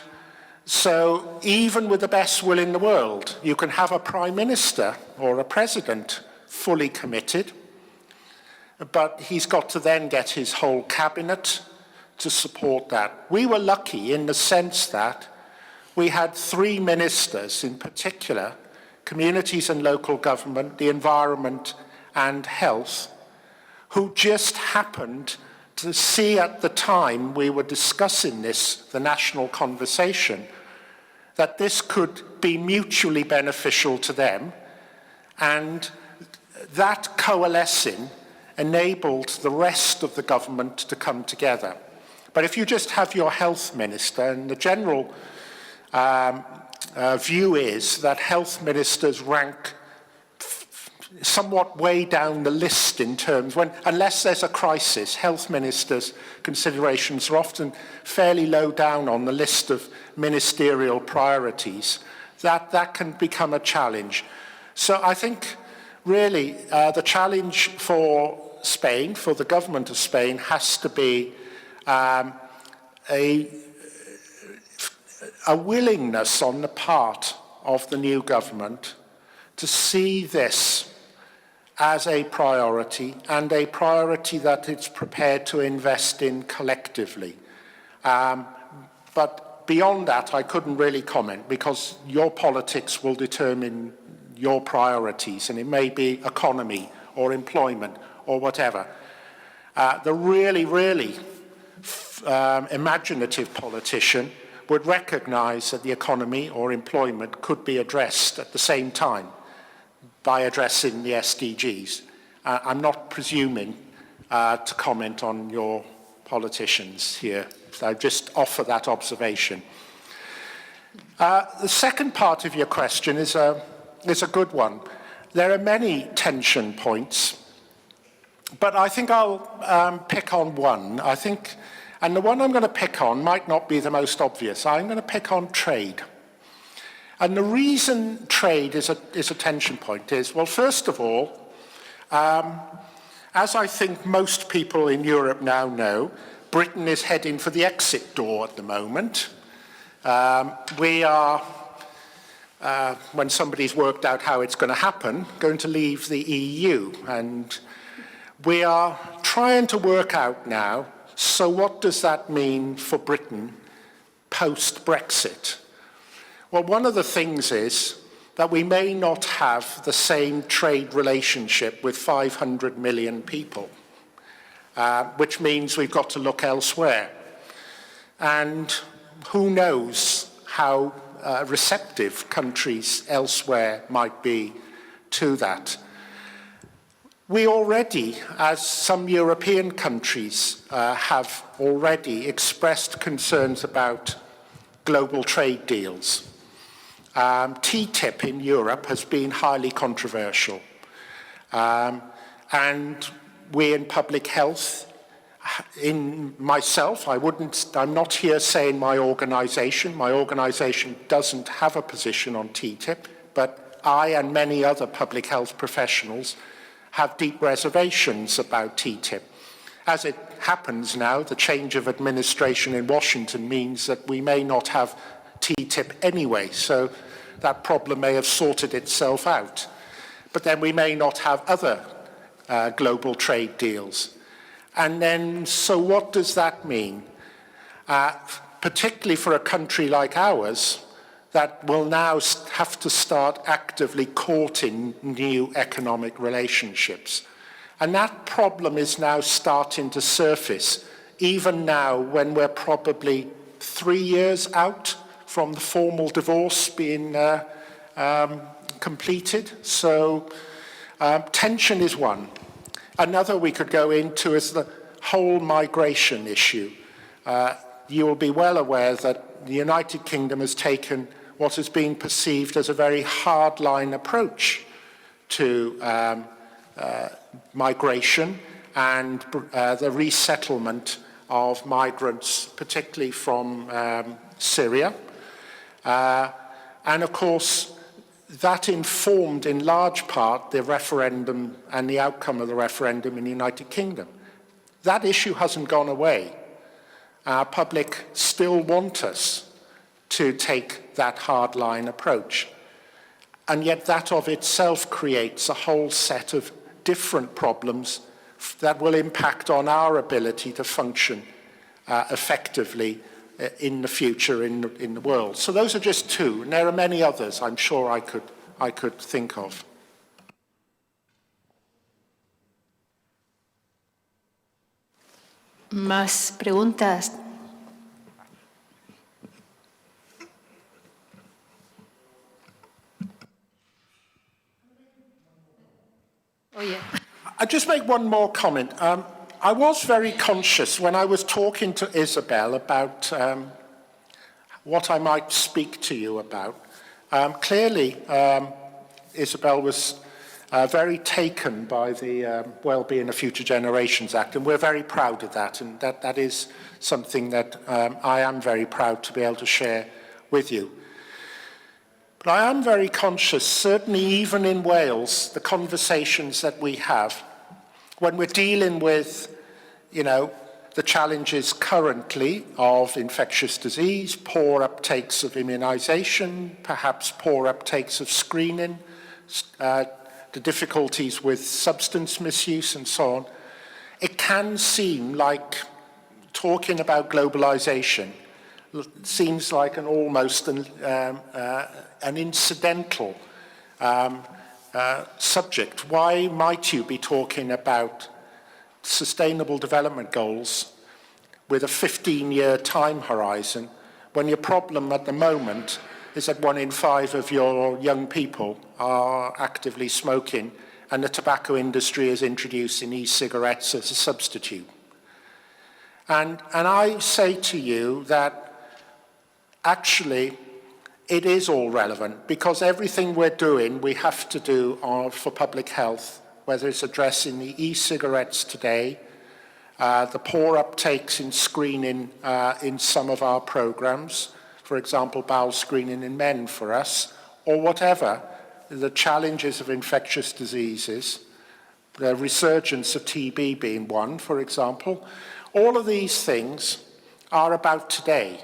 so even with the best will in the world, you can have a prime minister or a president fully committed, but he's got to then get his whole cabinet to support that. We were lucky in the sense that we had 3 ministers in particular, communities and local government, the environment and health, who just happened to see at the time we were discussing this, the national conversation, that this could be mutually beneficial to them, and that coalescing enabled the rest of the government to come together. But if you just have your health minister, and the general view is that health ministers rank somewhat way down the list in terms, unless there's a crisis, health ministers' considerations are often fairly low down on the list of ministerial priorities. That can become a challenge. So I think really the challenge for Spain, for the government of Spain, has to be a willingness on the part of the new government to see this as a priority, and a priority that it's prepared to invest in collectively. But beyond that, I couldn't really comment, because your politics will determine your priorities, and it may be economy or employment or whatever. The really, really imaginative politician would recognize that the economy or employment could be addressed at the same time by addressing the SDGs. I'm not presuming to comment on your politicians here. So I just offer that observation. The second part of your question is a good one. There are many tension points, but I think I'll pick on one. And the one I'm going to pick on might not be the most obvious. I'm going to pick on trade. And the reason trade is a tension point is, well, first of all, as I think most people in Europe now know, Britain is heading for the exit door at the moment. We are, when somebody's worked out how it's going to happen, going to leave the EU. And we are trying to work out now, so what does that mean for Britain post-Brexit? Well, one of the things is that we may not have the same trade relationship with 500 million people, which means we've got to look elsewhere. And who knows how receptive countries elsewhere might be to that. We already, as some European countries have already expressed concerns about global trade deals. TTIP in Europe has been highly controversial. And we in public health, in myself, I'm not here saying my organization doesn't have a position on TTIP, but I and many other public health professionals have deep reservations about TTIP. As it happens now, the change of administration in Washington means that we may not have TTIP anyway, so that problem may have sorted itself out. But then we may not have other global trade deals. And then, so what does that mean? Particularly for a country like ours, that will now have to start actively courting new economic relationships. And that problem is now starting to surface, even now when we're probably 3 years out from the formal divorce being completed. So tension is one. Another we could go into is the whole migration issue. You will be well aware that the United Kingdom has taken what has been perceived as a very hardline approach to migration and the resettlement of migrants, particularly from Syria. And of course, that informed in large part the referendum and the outcome of the referendum in the United Kingdom. That issue hasn't gone away. Our public still want us to take that hardline approach. And yet that of itself creates a whole set of different problems that will impact on our ability to function effectively in the future in the world. So those are just two, and there are many others I'm sure I could think of. ¿Más preguntas? Oh, yeah. I'll just make one more comment. I was very conscious when I was talking to Isabel about what I might speak to you about. Clearly, Isabel was very taken by the Wellbeing of Future Generations Act, and we're very proud of that, and that is something that I am very proud to be able to share with you. But I am very conscious, certainly even in Wales, the conversations that we have when we're dealing with, the challenges currently of infectious disease, poor uptakes of immunization, perhaps poor uptakes of screening, the difficulties with substance misuse and so on, it can seem like talking about globalization seems like an almost an incidental subject. Why might you be talking about sustainable development goals with a 15-year time horizon when your problem at the moment is that 1 in 5 of your young people are actively smoking and the tobacco industry is introducing e-cigarettes as a substitute? And I say to you that actually it is all relevant, because everything we're doing we have to do for public health, whether it's addressing the e-cigarettes today, the poor uptakes in screening in some of our programs, for example, bowel screening in men for us, or whatever, the challenges of infectious diseases, the resurgence of TB being one, for example. All of these things are about today.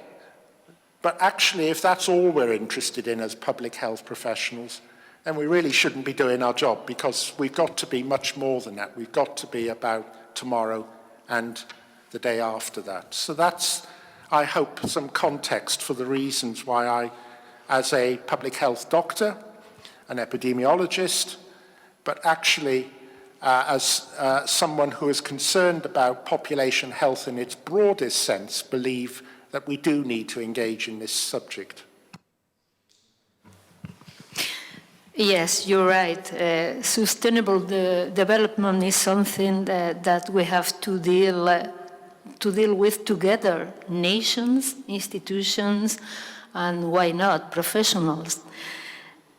But actually, if that's all we're interested in as public health professionals, then we really shouldn't be doing our job, because we've got to be much more than that. We've got to be about tomorrow and the day after that. So that's, I hope, some context for the reasons why I, as a public health doctor, an epidemiologist, but actually as someone who is concerned about population health in its broadest sense, believe that we do need to engage in this subject. Yes, you're right. Sustainable development is something that we have to deal with together, nations, institutions, and why not, professionals.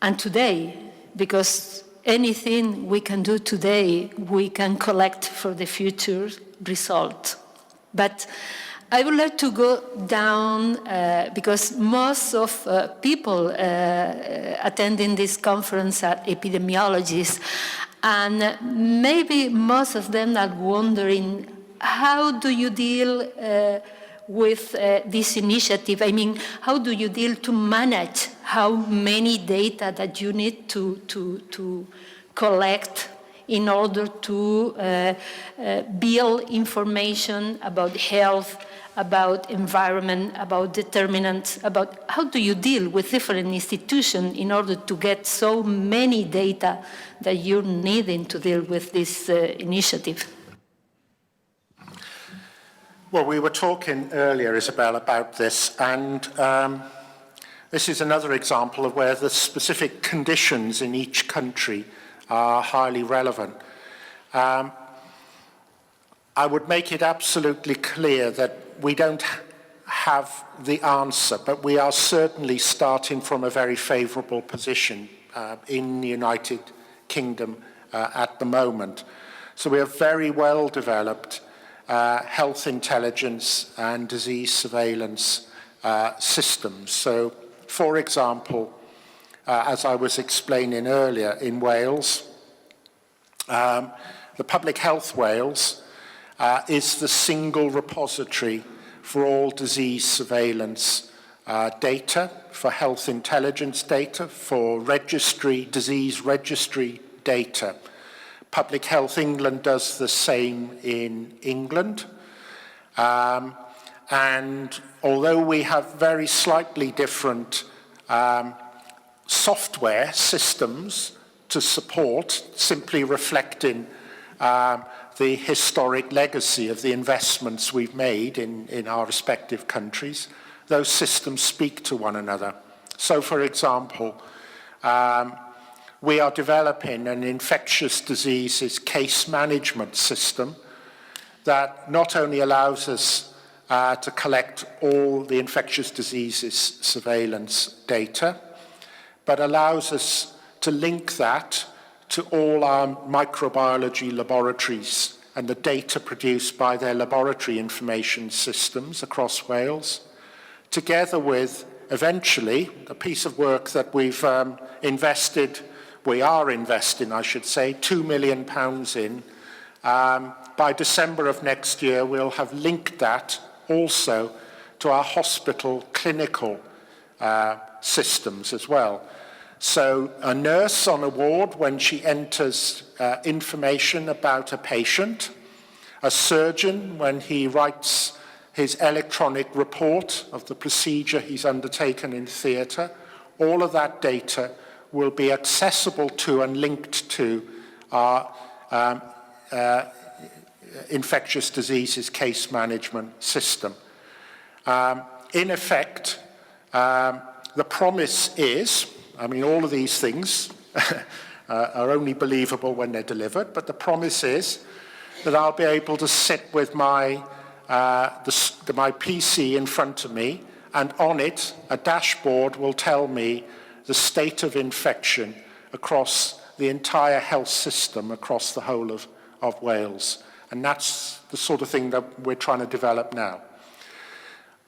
And today, because anything we can do today, we can collect for the future result. But I would like to go down, because most of people attending this conference are epidemiologists, and maybe most of them are wondering, how do you deal with this initiative? I mean, how do you deal to manage how many data that you need to collect in order to build information about health, about environment, about determinants, about how do you deal with different institutions in order to get so many data that you're needing to deal with this initiative? Well, we were talking earlier, Isabel, about this, and this is another example of where the specific conditions in each country are highly relevant. I would make it absolutely clear that we don't have the answer, but we are certainly starting from a very favourable position in the United Kingdom at the moment. So we have very well developed health intelligence and disease surveillance systems. So, for example, as I was explaining earlier, in Wales, the Public Health Wales is the single repository for all disease surveillance data, for health intelligence data, for disease registry data. Public Health England does the same in England. And although we have very slightly different software systems to support, simply reflecting the historic legacy of the investments we've made in our respective countries, those systems speak to one another. So, for example, we are developing an infectious diseases case management system that not only allows us to collect all the infectious diseases surveillance data, but allows us to link that to all our microbiology laboratories and the data produced by their laboratory information systems across Wales, together with, eventually, a piece of work that we are investing, I should say, £2 million in, by December of next year, we'll have linked that also to our hospital clinical systems as well. So a nurse on a ward, when she enters information about a patient, a surgeon, when he writes his electronic report of the procedure he's undertaken in theatre, all of that data will be accessible to and linked to our infectious diseases case management system. In effect, the promise is, I mean, all of these things are only believable when they're delivered, but the promise is that I'll be able to sit with my PC in front of me, and on it, a dashboard will tell me the state of infection across the entire health system, across the whole of Wales. And that's the sort of thing that we're trying to develop now.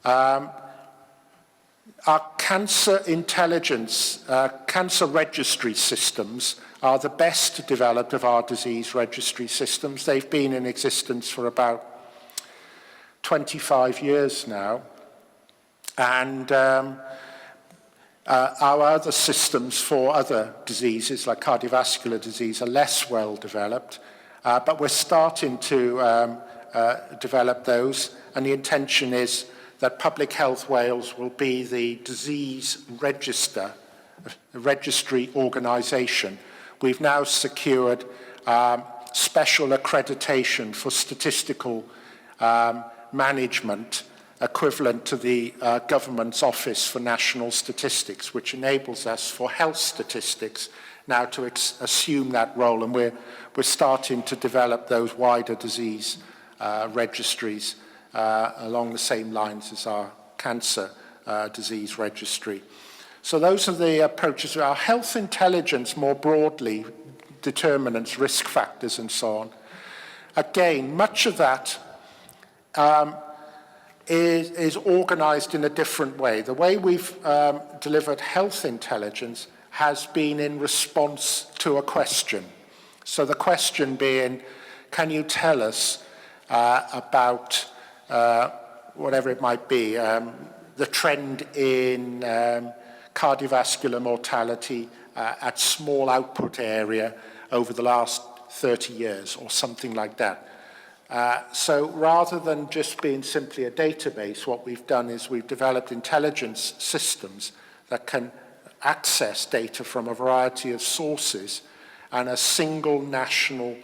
Our cancer intelligence, cancer registry systems are the best developed of our disease registry systems. They've been in existence for about 25 years now. And our other systems for other diseases, like cardiovascular disease, are less well developed. But we're starting to develop those, and the intention is that Public Health Wales will be the disease registry organisation. We've now secured special accreditation for statistical management equivalent to the government's Office for National Statistics, which enables us for health statistics now to assume that role, and we're starting to develop those wider disease registries along the same lines as our cancer disease registry. So those are the approaches. Our health intelligence more broadly, determinants, risk factors and so on. Again, much of that is organised in a different way. The way we've delivered health intelligence has been in response to a question. So the question being, can you tell us about whatever it might be, the trend in cardiovascular mortality at small output area over the last 30 years or something like that. So rather than just being simply a database, what we've done is we've developed intelligence systems that can access data from a variety of sources, and a single national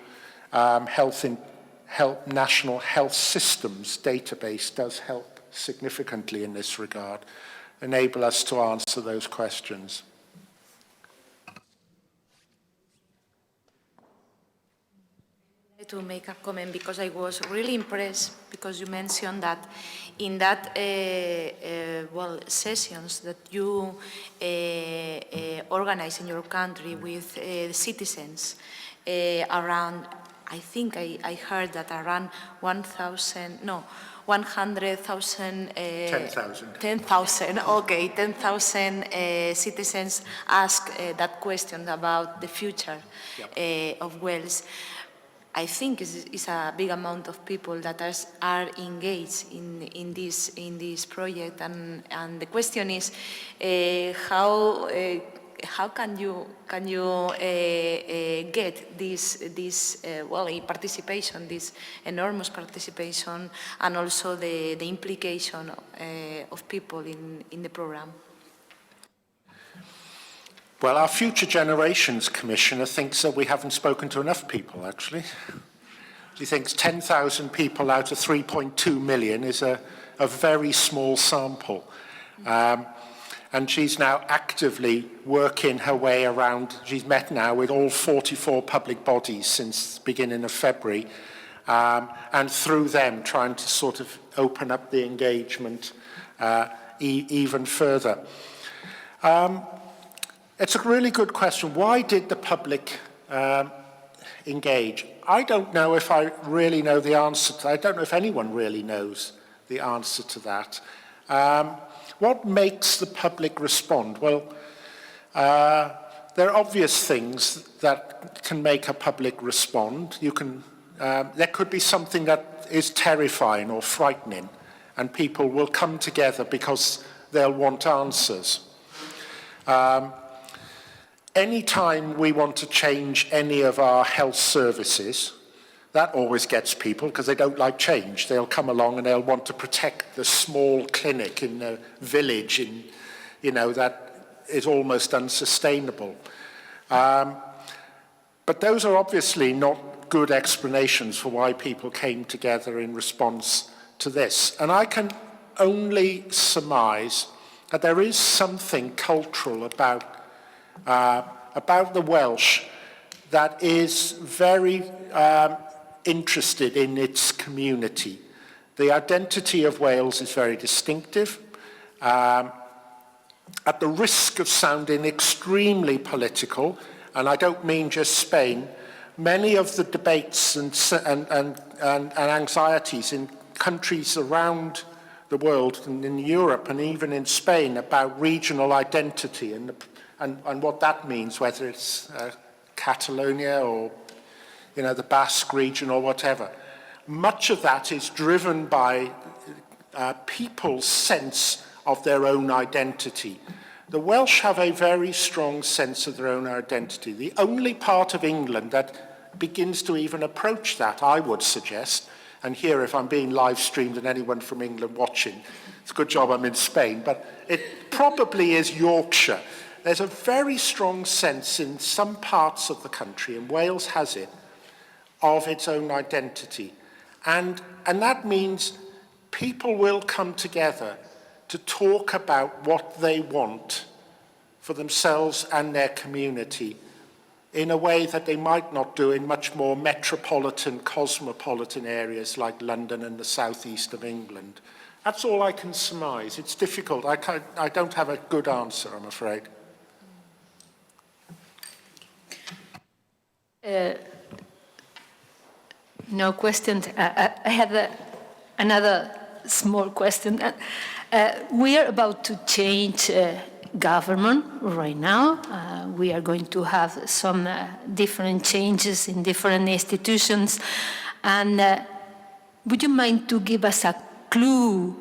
national health systems database does help significantly in this regard, enable us to answer those questions. To make a comment, because I was really impressed, because you mentioned that in that sessions that you organize in your country with citizens around, I think I heard that around 100,000. 10,000, okay, 10,000 citizens ask that question about the future of Wales. I think is a big amount of people that are engaged in this project, and the question is how can you get this participation, this enormous participation, and also the implication of people in the program? Well, our Future Generations Commissioner thinks that we haven't spoken to enough people, actually. She thinks 10,000 people out of 3.2 million is a very small sample. And she's now actively working her way around. She's met now with all 44 public bodies since the beginning of February, and through them trying to sort of open up the engagement even further. It's a really good question. Why did the public engage? I don't know if I really know the answer to that. I don't know if anyone really knows the answer to that. What makes the public respond? Well, there are obvious things that can make a public respond. You can there could be something that is terrifying or frightening, and people will come together because they'll want answers. Anytime we want to change any of our health services, that always gets people because they don't like change. They'll come along and they'll want to protect the small clinic in the village, that is almost unsustainable. But those are obviously not good explanations for why people came together in response to this. And I can only surmise that there is something cultural about the Welsh that is very interested in its community. The identity of Wales is very distinctive. At the risk of sounding extremely political, and I don't mean just Spain, many of the debates and anxieties in countries around the world, and in Europe and even in Spain, about regional identity and what that means, whether it's Catalonia or the Basque region or whatever. Much of that is driven by people's sense of their own identity. The Welsh have a very strong sense of their own identity. The only part of England that begins to even approach that, I would suggest, and here if I'm being live streamed and anyone from England watching, it's a good job I'm in Spain, but it probably is Yorkshire. There's a very strong sense in some parts of the country, and Wales has it, of its own identity. And that means people will come together to talk about what they want for themselves and their community in a way that they might not do in much more metropolitan, cosmopolitan areas like London and the southeast of England. That's all I can surmise. It's difficult. I don't have a good answer, I'm afraid. No question. I have another small question. We are about to change government right now. We are going to have some different changes in different institutions. And would you mind to give us a clue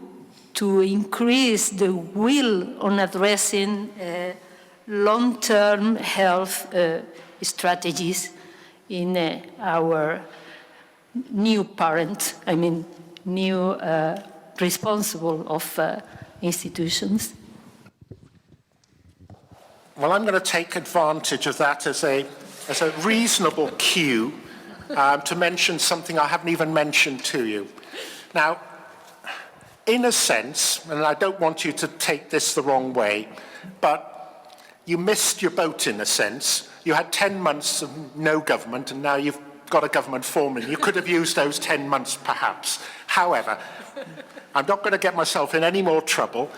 to increase the will on addressing long-term health strategies in our new parent, new responsible of institutions? Well, I'm going to take advantage of that as a reasonable cue to mention something I haven't even mentioned to you. Now, in a sense, and I don't want you to take this the wrong way, but you missed your boat in a sense. You had 10 months of no government, and now you've got a government forming. You could have used those 10 months, perhaps. However, I'm not going to get myself in any more trouble.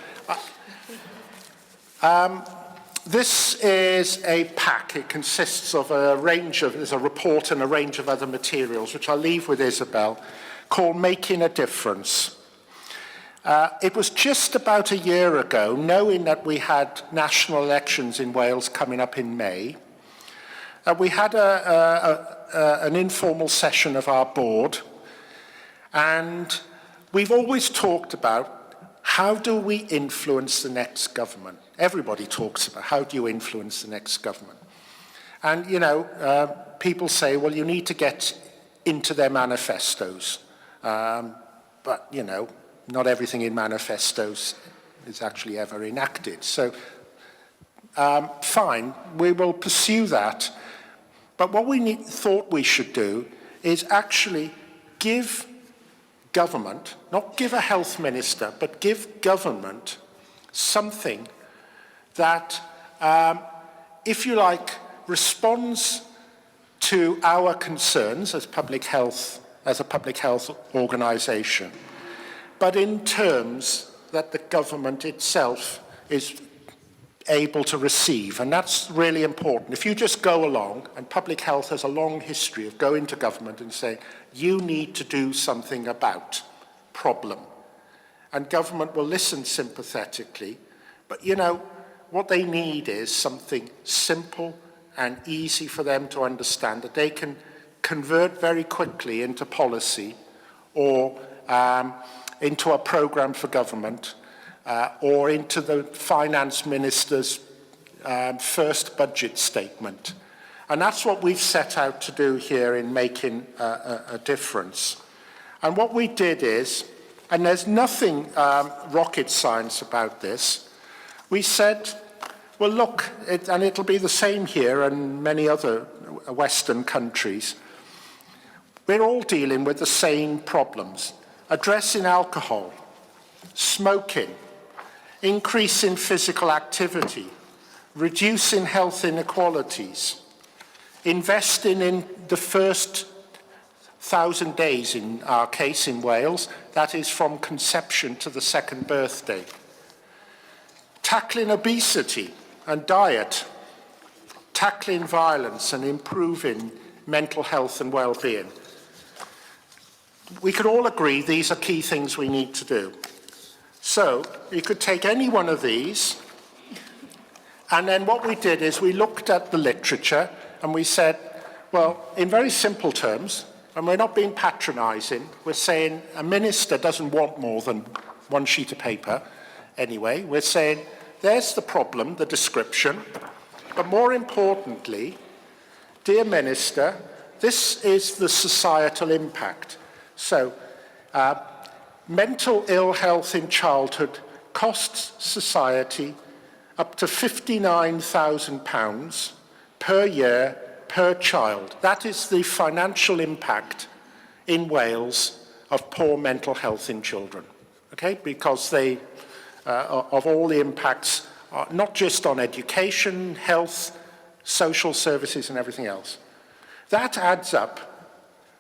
This is a pack. It consists of there's a report and a range of other materials, which I'll leave with Isabel, called Making a Difference. It was just about a year ago, knowing that we had national elections in Wales coming up in May, we had an informal session of our board, and we've always talked about how do we influence the next government. Everybody talks about how do you influence the next government. And, people say, well, you need to get into their manifestos. But, not everything in manifestos is actually ever enacted. So, fine, we will pursue that. But what we thought we should do is actually give government, not give a health minister, but give government something that, if you like, responds to our concerns as a public health organisation, but in terms that the government itself is able to receive, and that's really important. If you just go along, and public health has a long history of going to government and saying, you need to do something about problem, and government will listen sympathetically, but what they need is something simple and easy for them to understand, that they can convert very quickly into policy or into a program for government or into the finance minister's first budget statement. And that's what we've set out to do here in making a difference. And what we did is, and there's nothing rocket science about this, we said, well, look, and it'll be the same here and many other Western countries, we're all dealing with the same problems. Addressing alcohol, smoking, increasing physical activity, reducing health inequalities, investing in the first 1,000 days, in our case in Wales, that is from conception to the second birthday. Tackling obesity and diet, tackling violence and improving mental health and well-being. We could all agree these are key things we need to do. So you could take any one of these, and then what we did is we looked at the literature and we said, well, in very simple terms, and we're not being patronizing, we're saying a minister doesn't want more than one sheet of paper anyway. We're saying, there's the problem, the description, but more importantly, dear Minister, this is the societal impact. So, mental ill health in childhood costs society up to £59,000 per year per child. That is the financial impact in Wales of poor mental health in children, okay? Because they, of all the impacts, not just on education, health, social services and everything else. That adds up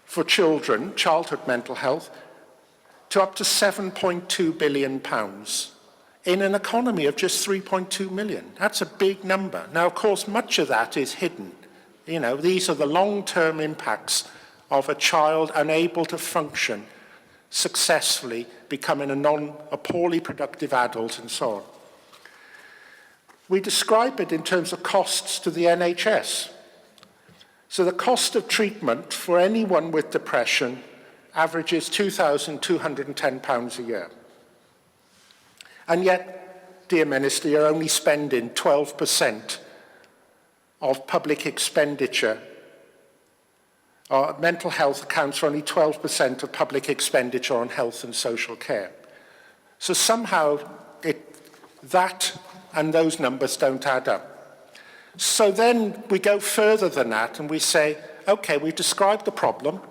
for children, childhood mental health, to up to £7.2 billion in an economy of just 3.2 million. That's a big number. Now, of course, much of that is hidden. You know, these are the long-term impacts of a child unable to function successfully, becoming a poorly productive adult and so on. We describe it in terms of costs to the NHS. So the cost of treatment for anyone with depression averages £2,210 a year. And yet, dear Minister, you're only spending 12% of public expenditure. Mental health accounts for only 12% of public expenditure on health and social care. So somehow that and those numbers don't add up. So then we go further than that and we say, okay, we've described the problem,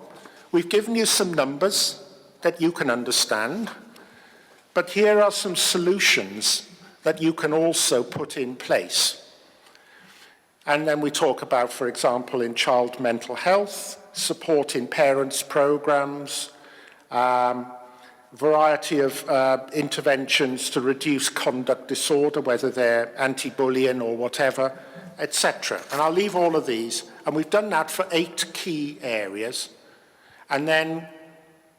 we've given you some numbers that you can understand, but here are some solutions that you can also put in place. And then we talk about, for example, in child mental health, supporting parents' programs, variety of interventions to reduce conduct disorder, whether they're anti-bullying or whatever, etc. And I'll leave all of these. And we've done that for 8 key areas. And then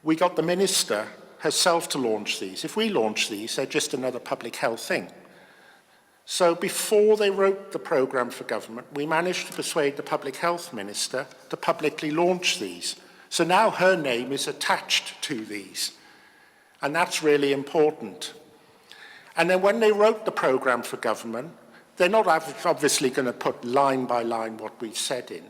we got the minister herself to launch these. If we launch these, they're just another public health thing. So before they wrote the programme for government, we managed to persuade the public health minister to publicly launch these. So now her name is attached to these. And that's really important. And then when they wrote the programme for government, they're not obviously going to put line by line what we've said in,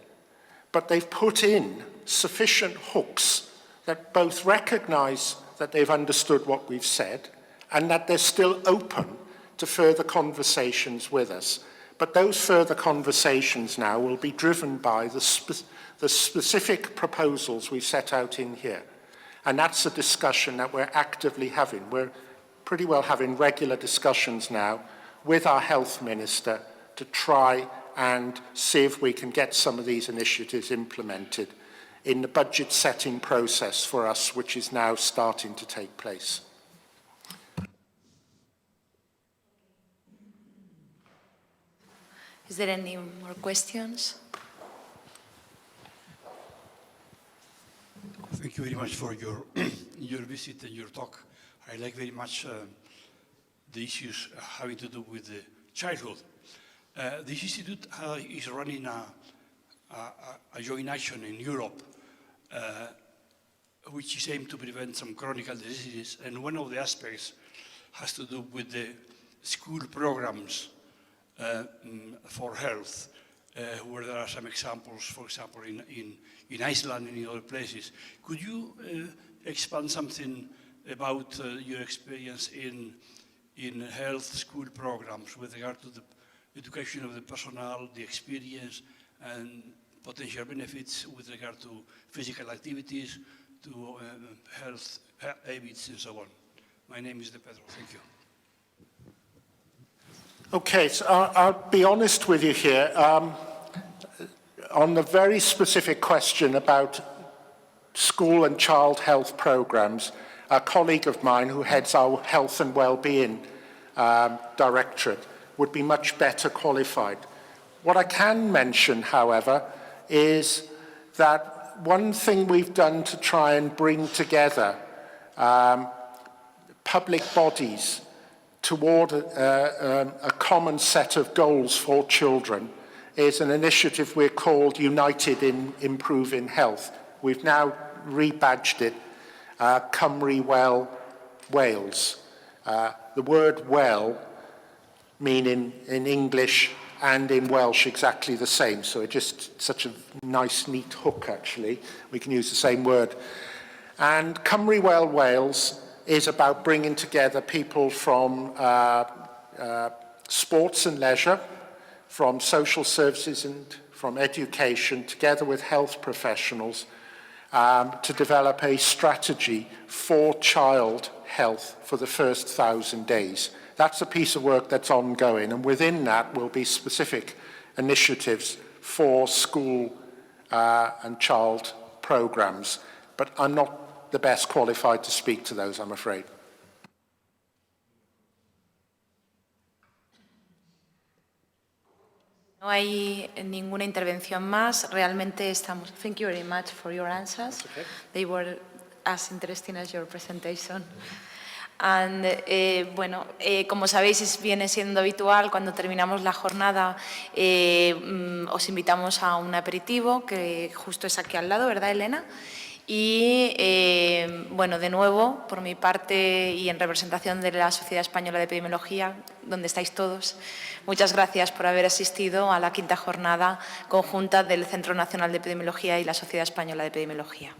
but they've put in sufficient hooks that both recognise that they've understood what we've said and that they're still open to further conversations with us. But those further conversations now will be driven by the specific proposals we've set out in here. And that's a discussion that we're actively having. We're pretty well having regular discussions now with our health minister to try and see if we can get some of these initiatives implemented in the budget setting process for us, which is now starting to take place. Is there any more questions? Thank you very much for your visit and your talk. I like very much the issues having to do with the childhood. This institute is running a joint action in Europe which is aimed to prevent some chronic diseases. And one of the aspects has to do with the school programs for health, where there are some examples, for example, in Iceland and in other places. Could you expand something about your experience in health school programs with regard to the education of the personnel, the experience, and potential benefits with regard to physical activities, to health habits, and so on? My name is De Pedro. Thank you. Okay, so I'll be honest with you here. On the very specific question about school and child health programs, a colleague of mine who heads our health and well-being directorate would be much better qualified. What I can mention, however, is that one thing we've done to try and bring together public bodies toward a common set of goals for children is an initiative we're called United in Improving Health. We've now rebadged it Cymru Well Wales. The word well meaning in English and in Welsh exactly the same, so it's just such a nice, neat hook, actually. We can use the same word. And Cymru Well Wales is about bringing together people from sports and leisure, from social services and from education, together with health professionals, to develop a strategy for child health for the first 1,000 days. That's a piece of work that's ongoing, and within that will be specific initiatives for school and child programs. But I'm not the best qualified to speak to those, I'm afraid. No hay ninguna intervención más. Realmente estamos. Thank you very much for your answers. Okay. They were as interesting as your presentation. And, bueno, como sabéis, viene siendo habitual cuando terminamos la jornada, os invitamos a un aperitivo que justo es aquí al lado, ¿verdad, Elena? Y, bueno, de nuevo, por mi parte y en representación de la Sociedad Española de Epidemiología, donde estáis todos, muchas gracias por haber asistido a la quinta jornada conjunta del Centro Nacional de Epidemiología y la Sociedad Española de Epidemiología.